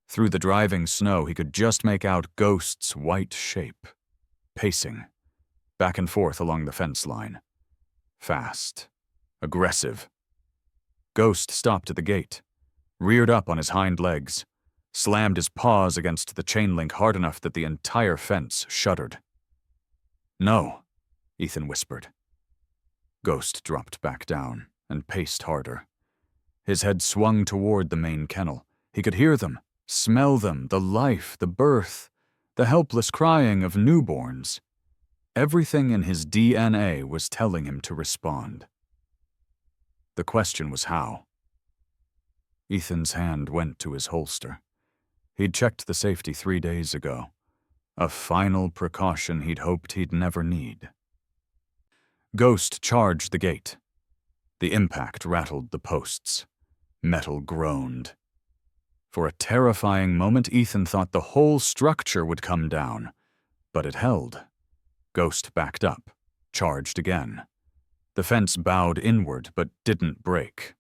Through the driving snow, he could just make out Ghost's white shape, pacing, back and forth along the fence line. Fast, aggressive. Ghost stopped at the gate, reared up on his hind legs, slammed his paws against the chain link hard enough that the entire fence shuddered. "No," Ethan whispered. Ghost dropped back down and paced harder. His head swung toward the main kennel. He could hear them, smell them, the life, the birth, the helpless crying of newborns. Everything in his DNA was telling him to respond. The question was how. Ethan's hand went to his holster. He'd checked the safety 3 days ago. A final precaution he'd hoped he'd never need. Ghost charged the gate. The impact rattled the posts. Metal groaned. For a terrifying moment, Ethan thought the whole structure would come down, but it held. Ghost backed up, charged again. The fence bowed inward, but didn't break.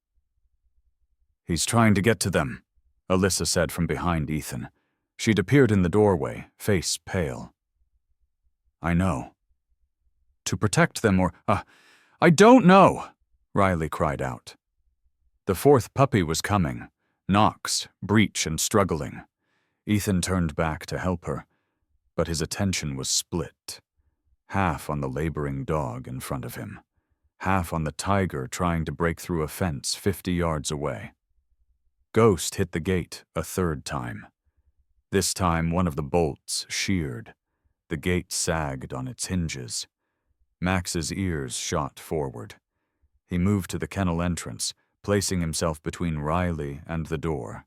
"He's trying to get to them," Alyssa said from behind Ethan. She'd appeared in the doorway, face pale. "I know." "To protect them or, I don't know," Riley cried out. The fourth puppy was coming, Knox, breech and struggling. Ethan turned back to help her, but his attention was split. Half on the laboring dog in front of him, half on the tiger trying to break through a fence 50 yards away. Ghost hit the gate a third time. This time one of the bolts sheared. The gate sagged on its hinges. Max's ears shot forward. He moved to the kennel entrance, placing himself between Riley and the door.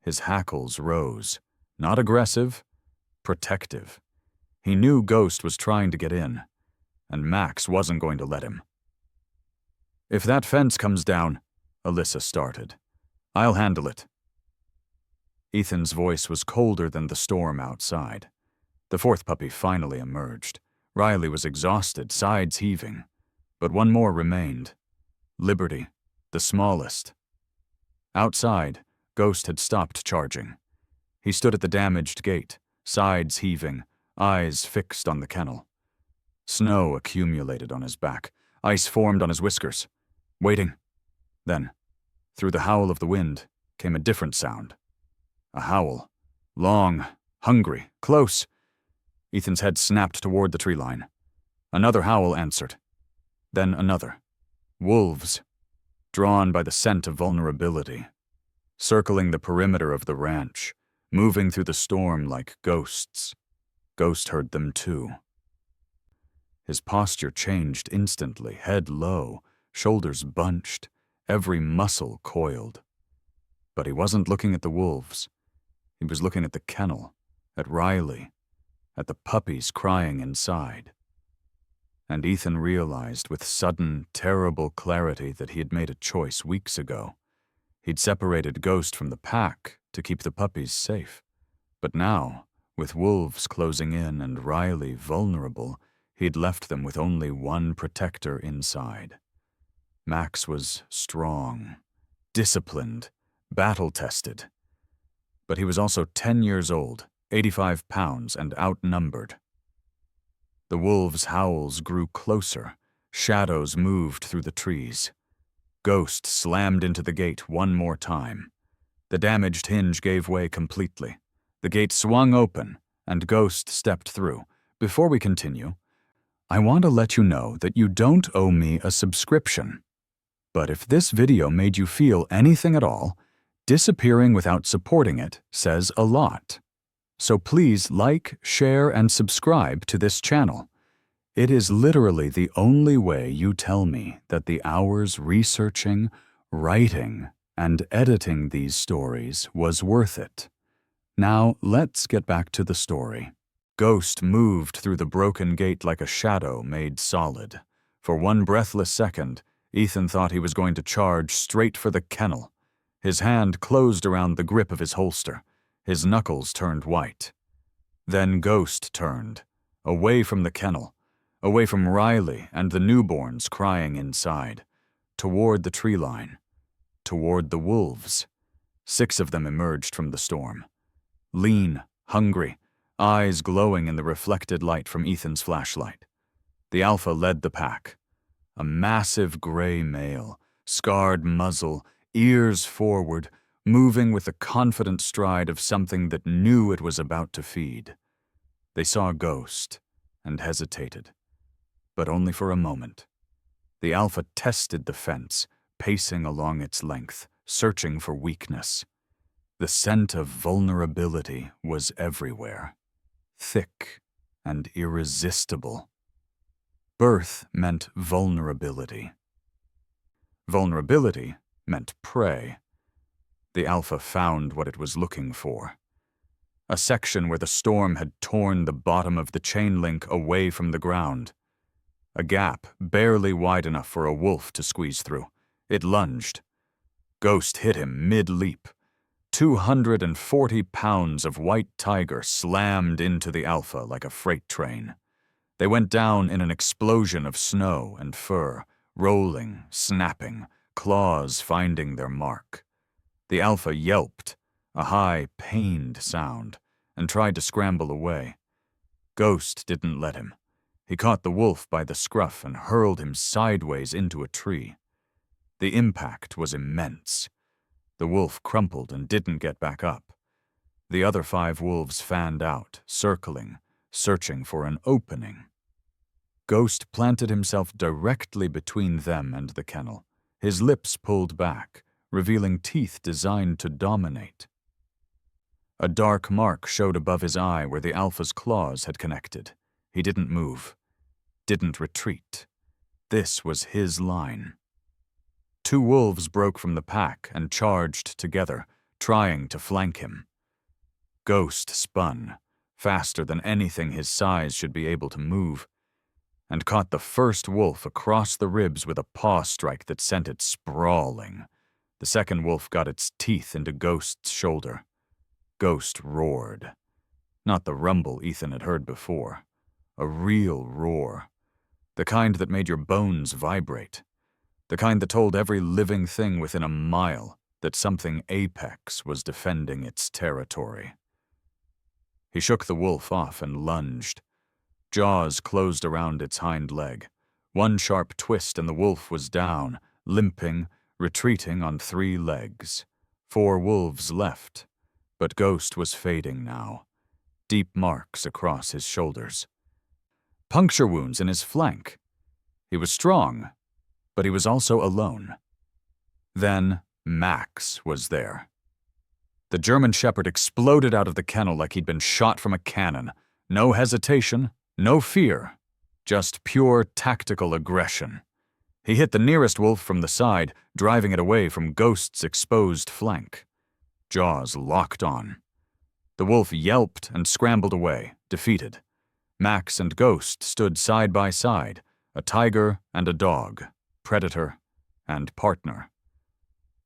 His hackles rose, not aggressive, protective. He knew Ghost was trying to get in, and Max wasn't going to let him. "If that fence comes down," Alyssa started, "I'll handle it." Ethan's voice was colder than the storm outside. The fourth puppy finally emerged. Riley was exhausted, sides heaving, but one more remained. Liberty, the smallest. Outside, Ghost had stopped charging. He stood at the damaged gate, sides heaving, eyes fixed on the kennel. Snow accumulated on his back, ice formed on his whiskers, waiting. Then, through the howl of the wind, came a different sound. A howl, long, hungry, close. Ethan's head snapped toward the tree line. Another howl answered. Then another. Wolves, drawn by the scent of vulnerability, circling the perimeter of the ranch, moving through the storm like ghosts. Ghost heard them too. His posture changed instantly, head low, shoulders bunched, every muscle coiled. But he wasn't looking at the wolves. He was looking at the kennel, at Riley, at the puppies crying inside. And Ethan realized with sudden, terrible clarity that he had made a choice weeks ago. He'd separated Ghost from the pack to keep the puppies safe. But now, with wolves closing in and Riley vulnerable, he'd left them with only one protector inside. Max was strong, disciplined, battle-tested. But he was also 10 years old, 85 pounds, and outnumbered. The wolves' howls grew closer. Shadows moved through the trees. Ghost slammed into the gate one more time. The damaged hinge gave way completely. The gate swung open, and Ghost stepped through. Before we continue, I want to let you know that you don't owe me a subscription. But if this video made you feel anything at all, disappearing without supporting it says a lot. So please like, share, and subscribe to this channel. It is literally the only way you tell me that the hours researching, writing, and editing these stories was worth it. Now, let's get back to the story. Ghost moved through the broken gate like a shadow made solid. For one breathless second, Ethan thought he was going to charge straight for the kennel. His hand closed around the grip of his holster. His knuckles turned white. Then Ghost turned, away from the kennel, away from Riley and the newborns crying inside, toward the tree line, toward the wolves. 6 of them emerged from the storm. Lean, hungry, eyes glowing in the reflected light from Ethan's flashlight. The alpha led the pack. A massive gray male, scarred muzzle, ears forward, moving with the confident stride of something that knew it was about to feed. They saw Ghost and hesitated, but only for a moment. The alpha tested the fence, pacing along its length, searching for weakness. The scent of vulnerability was everywhere, thick and irresistible. Birth meant vulnerability. Vulnerability meant prey. The alpha found what it was looking for. A section where the storm had torn the bottom of the chain link away from the ground. A gap barely wide enough for a wolf to squeeze through. It lunged. Ghost hit him mid-leap. 240 pounds of white tiger slammed into the alpha like a freight train. They went down in an explosion of snow and fur, rolling, snapping, claws finding their mark. The alpha yelped, a high, pained sound, and tried to scramble away. Ghost didn't let him. He caught the wolf by the scruff and hurled him sideways into a tree. The impact was immense. The wolf crumpled and didn't get back up. The other 5 wolves fanned out, circling, searching for an opening. Ghost planted himself directly between them and the kennel, his lips pulled back, revealing teeth designed to dominate. A dark mark showed above his eye where the alpha's claws had connected. He didn't move, didn't retreat. This was his line. 2 wolves broke from the pack and charged together, trying to flank him. Ghost spun, faster than anything his size should be able to move, and caught the first wolf across the ribs with a paw strike that sent it sprawling. The second wolf got its teeth into Ghost's shoulder. Ghost roared. Not the rumble Ethan had heard before. A real roar. The kind that made your bones vibrate. The kind that told every living thing within a mile that something apex was defending its territory. He shook the wolf off and lunged. Jaws closed around its hind leg. One sharp twist and the wolf was down, limping, retreating on 3 legs. 4 wolves left, but Ghost was fading now. Deep marks across his shoulders. Puncture wounds in his flank. He was strong, but he was also alone. Then Max was there. The German Shepherd exploded out of the kennel like he'd been shot from a cannon. No hesitation, no fear, just pure tactical aggression. He hit the nearest wolf from the side, driving it away from Ghost's exposed flank. Jaws locked on. The wolf yelped and scrambled away, defeated. Max and Ghost stood side by side, a tiger and a dog, predator and partner.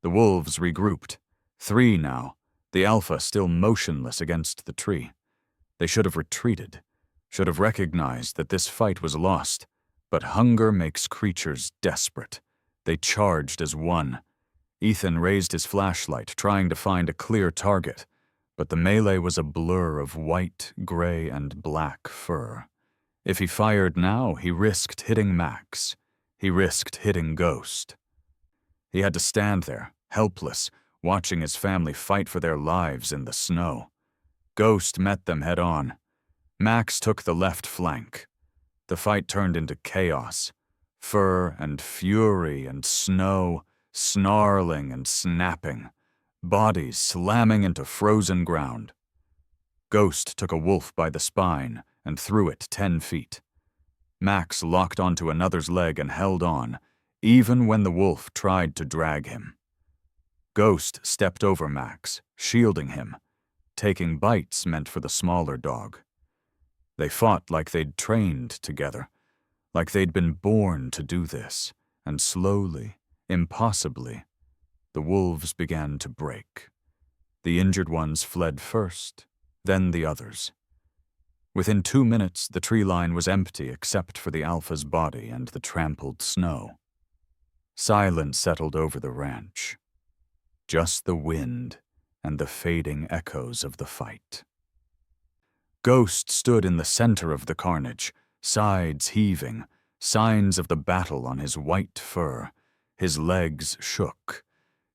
The wolves regrouped. 3 now, the alpha still motionless against the tree. They should have retreated, should have recognized that this fight was lost, but hunger makes creatures desperate. They charged as one. Ethan raised his flashlight, trying to find a clear target, but the melee was a blur of white, gray, and black fur. If he fired now, he risked hitting Max. He risked hitting Ghost. He had to stand there, helpless, watching his family fight for their lives in the snow. Ghost met them head-on. Max took the left flank. The fight turned into chaos. Fur and fury and snow, snarling and snapping. Bodies slamming into frozen ground. Ghost took a wolf by the spine and threw it 10 feet. Max locked onto another's leg and held on, even when the wolf tried to drag him. Ghost stepped over Max, shielding him. Taking bites meant for the smaller dog. They fought like they'd trained together, like they'd been born to do this, and slowly, impossibly, the wolves began to break. The injured ones fled first, then the others. Within 2 minutes, the tree line was empty except for the alpha's body and the trampled snow. Silence settled over the ranch. Just the wind and the fading echoes of the fight. Ghost stood in the center of the carnage, sides heaving, signs of the battle on his white fur. His legs shook.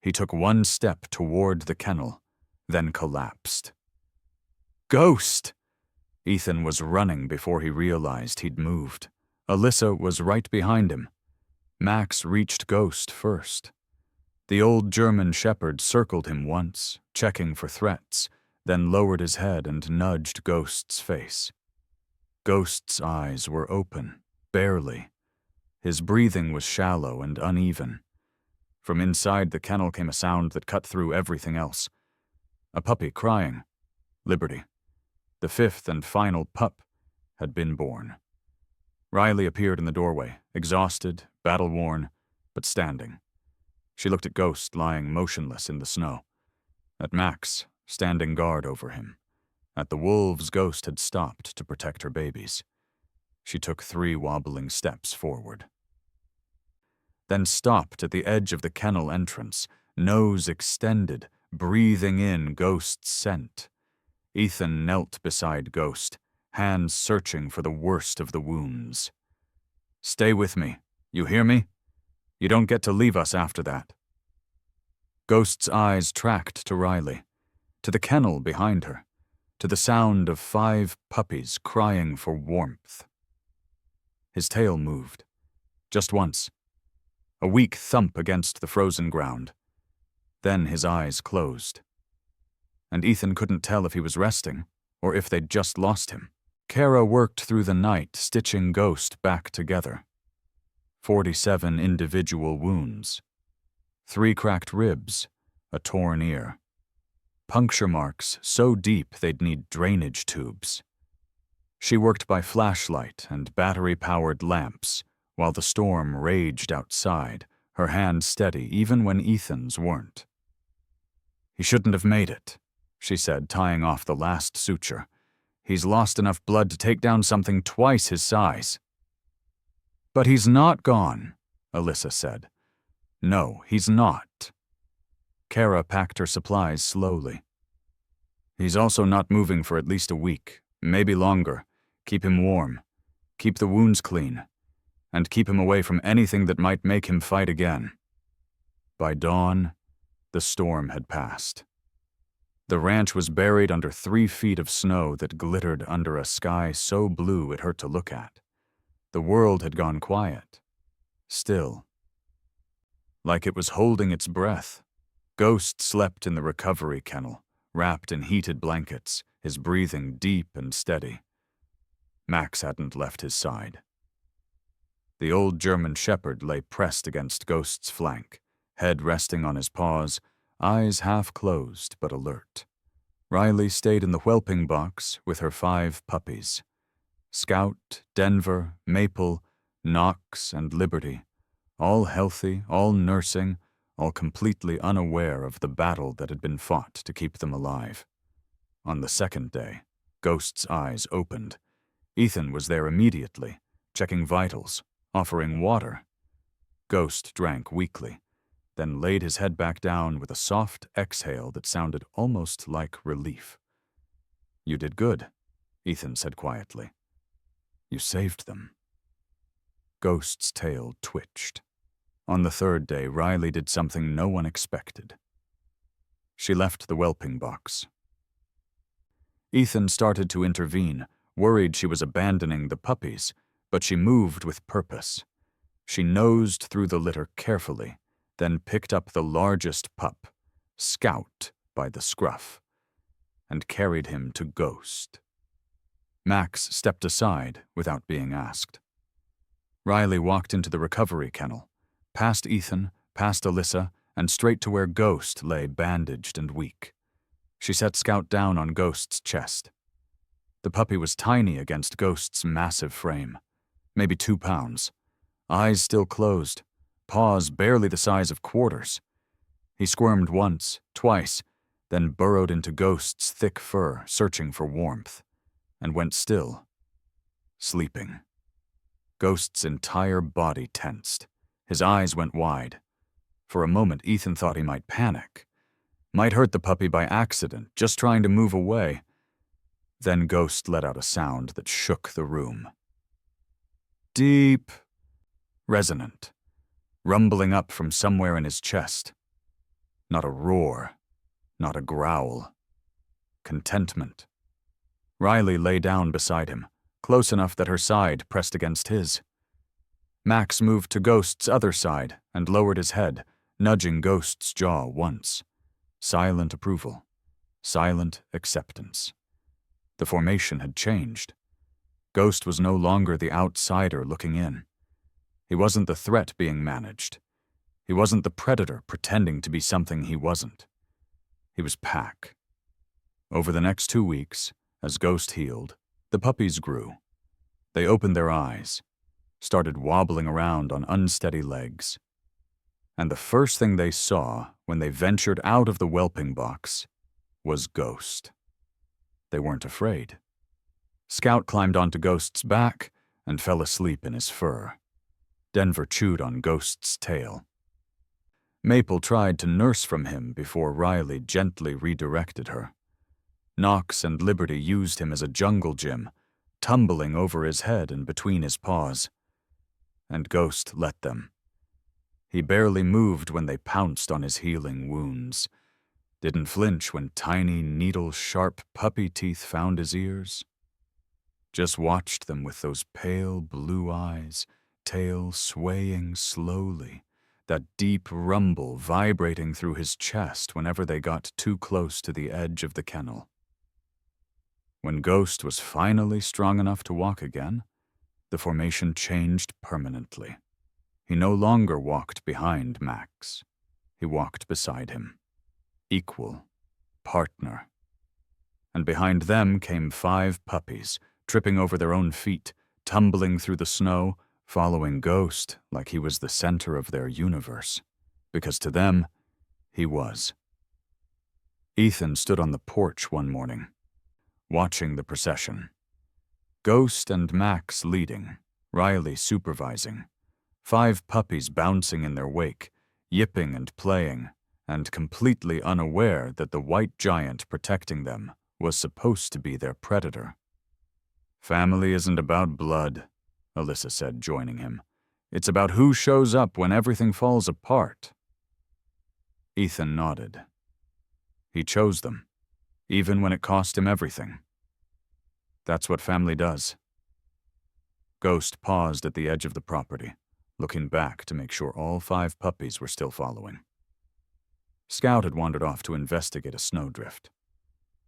He took 1 step toward the kennel, then collapsed. Ghost! Ethan was running before he realized he'd moved. Alyssa was right behind him. Max reached Ghost first. The old German shepherd circled him once, checking for threats, then lowered his head and nudged Ghost's face. Ghost's eyes were open, barely. His breathing was shallow and uneven. From inside the kennel came a sound that cut through everything else. A puppy crying. Liberty. The 5th and final pup had been born. Riley appeared in the doorway, exhausted, battle-worn, but standing. She looked at Ghost lying motionless in the snow. At Max, standing guard over him. At the wolves Ghost had stopped to protect her babies. She took 3 wobbling steps forward. Then stopped at the edge of the kennel entrance, nose extended, breathing in Ghost's scent. Ethan knelt beside Ghost, hands searching for the worst of the wounds. "Stay with me. You hear me? You don't get to leave us after that." Ghost's eyes tracked to Riley, to the kennel behind her, to the sound of 5 puppies crying for warmth. His tail moved, just once. A weak thump against the frozen ground. Then his eyes closed. And Ethan couldn't tell if he was resting or if they'd just lost him. Kara worked through the night, stitching Ghost back together. 47 individual wounds. 3 cracked ribs, a torn ear. Puncture marks so deep they'd need drainage tubes. She worked by flashlight and battery-powered lamps while the storm raged outside, her hands steady even when Ethan's weren't. "He shouldn't have made it," she said, tying off the last suture. "He's lost enough blood to take down something twice his size." "But he's not gone," Alyssa said. "No, he's not." Kara packed her supplies slowly. "He's also not moving for at least a week, maybe longer. Keep him warm. Keep the wounds clean. And keep him away from anything that might make him fight again." By dawn, the storm had passed. The ranch was buried under 3 feet of snow that glittered under a sky so blue it hurt to look at. The world had gone quiet. Still. Like it was holding its breath. Ghost slept in the recovery kennel, wrapped in heated blankets, his breathing deep and steady. Max hadn't left his side. The old German shepherd lay pressed against Ghost's flank, head resting on his paws, eyes half closed but alert. Riley stayed in the whelping box with her 5 puppies. Scout, Denver, Maple, Knox, and Liberty, all healthy, all nursing, all completely unaware of the battle that had been fought to keep them alive. On the 2nd day, Ghost's eyes opened. Ethan was there immediately, checking vitals, offering water. Ghost drank weakly, then laid his head back down with a soft exhale that sounded almost like relief. "You did good," Ethan said quietly. "You saved them." Ghost's tail twitched. On the 3rd day, Riley did something no one expected. She left the whelping box. Ethan started to intervene, worried she was abandoning the puppies, but she moved with purpose. She nosed through the litter carefully, then picked up the largest pup, Scout, by the scruff. and carried him to Ghost. Max stepped aside without being asked. Riley walked into the recovery kennel, past Ethan, past Alyssa, and straight to where Ghost lay bandaged and weak. She set Scout down on Ghost's chest. The puppy was tiny against Ghost's massive frame, maybe 2 pounds. Eyes still closed, paws barely the size of quarters. He squirmed once, twice, then burrowed into Ghost's thick fur, searching for warmth, and went still, sleeping. Ghost's entire body tensed. His eyes went wide. For a moment, Ethan thought he might panic, might hurt the puppy by accident, just trying to move away. Then Ghost let out a sound that shook the room. Deep, resonant, rumbling up from somewhere in his chest. Not a roar, not a growl. Contentment. Riley lay down beside him, close enough that her side pressed against his. Max moved to Ghost's other side and lowered his head, nudging Ghost's jaw once. Silent approval. Silent acceptance. The formation had changed. Ghost was no longer the outsider looking in. He wasn't the threat being managed. He wasn't the predator pretending to be something he wasn't. He was Pack. Over the next 2 weeks, as Ghost healed, the puppies grew. They opened their eyes, started wobbling around on unsteady legs. And the first thing they saw when they ventured out of the whelping box was Ghost. They weren't afraid. Scout climbed onto Ghost's back and fell asleep in his fur. Denver chewed on Ghost's tail. Maple tried to nurse from him before Riley gently redirected her. Knox and Liberty used him as a jungle gym, tumbling over his head and between his paws. And Ghost let them. He barely moved when they pounced on his healing wounds. Didn't flinch when tiny, needle-sharp puppy teeth found his ears. Just watched them with those pale blue eyes, tail swaying slowly, that deep rumble vibrating through his chest whenever they got too close to the edge of the kennel. When Ghost was finally strong enough to walk again, the formation changed permanently. He no longer walked behind Max. He walked beside him. Equal. Partner. And behind them came 5 puppies, tripping over their own feet, tumbling through the snow, following Ghost like he was the center of their universe, because to them, he was. Ethan stood on the porch one morning, watching the procession. Ghost and Max leading, Riley supervising, 5 puppies bouncing in their wake, yipping and playing, and completely unaware that the white giant protecting them was supposed to be their predator. Family isn't about blood, Alyssa said, joining him. It's about who shows up when everything falls apart. Ethan nodded. He chose them, even when it cost him everything. That's what family does. Ghost paused at the edge of the property, looking back to make sure all 5 puppies were still following. Scout had wandered off to investigate a snowdrift.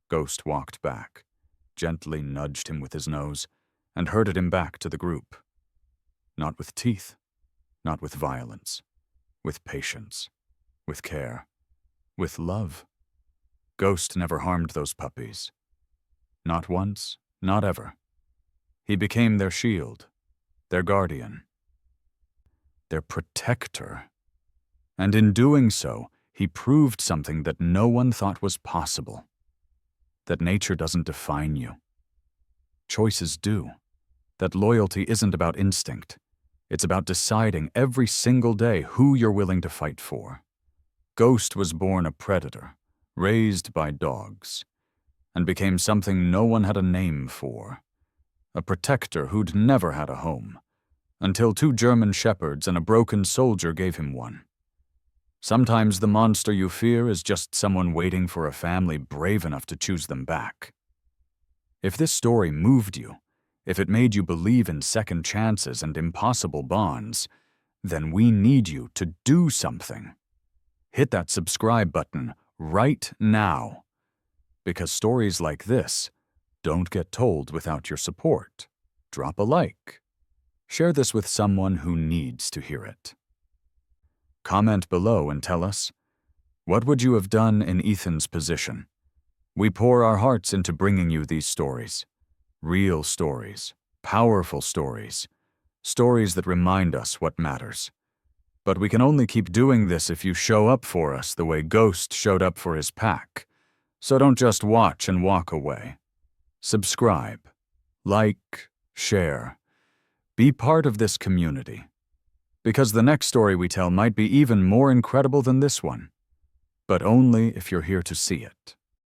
Ghost walked back, gently nudged him with his nose, and herded him back to the group. Not with teeth, not with violence, with patience, with care, with love. Ghost never harmed those puppies. Not once, not ever. He became their shield, their guardian, their protector. And in doing so, he proved something that no one thought was possible. That nature doesn't define you. Choices do. That loyalty isn't about instinct. It's about deciding every single day who you're willing to fight for. Ghost was born a predator, raised by dogs, and became something no one had a name for. A protector who'd never had a home, until 2 German shepherds and a broken soldier gave him one. Sometimes the monster you fear is just someone waiting for a family brave enough to choose them back. If this story moved you, if it made you believe in second chances and impossible bonds, then we need you to do something. Hit that subscribe button right now. because stories like this don't get told without your support. Drop a like. Share this with someone who needs to hear it. Comment below and tell us, what would you have done in Ethan's position? We pour our hearts into bringing you these stories. Real stories, powerful stories, stories that remind us what matters. But we can only keep doing this if you show up for us the way Ghost showed up for his pack. So don't just watch and walk away. Subscribe, like, share. Be part of this community. Because the next story we tell might be even more incredible than this one. But only if you're here to see it.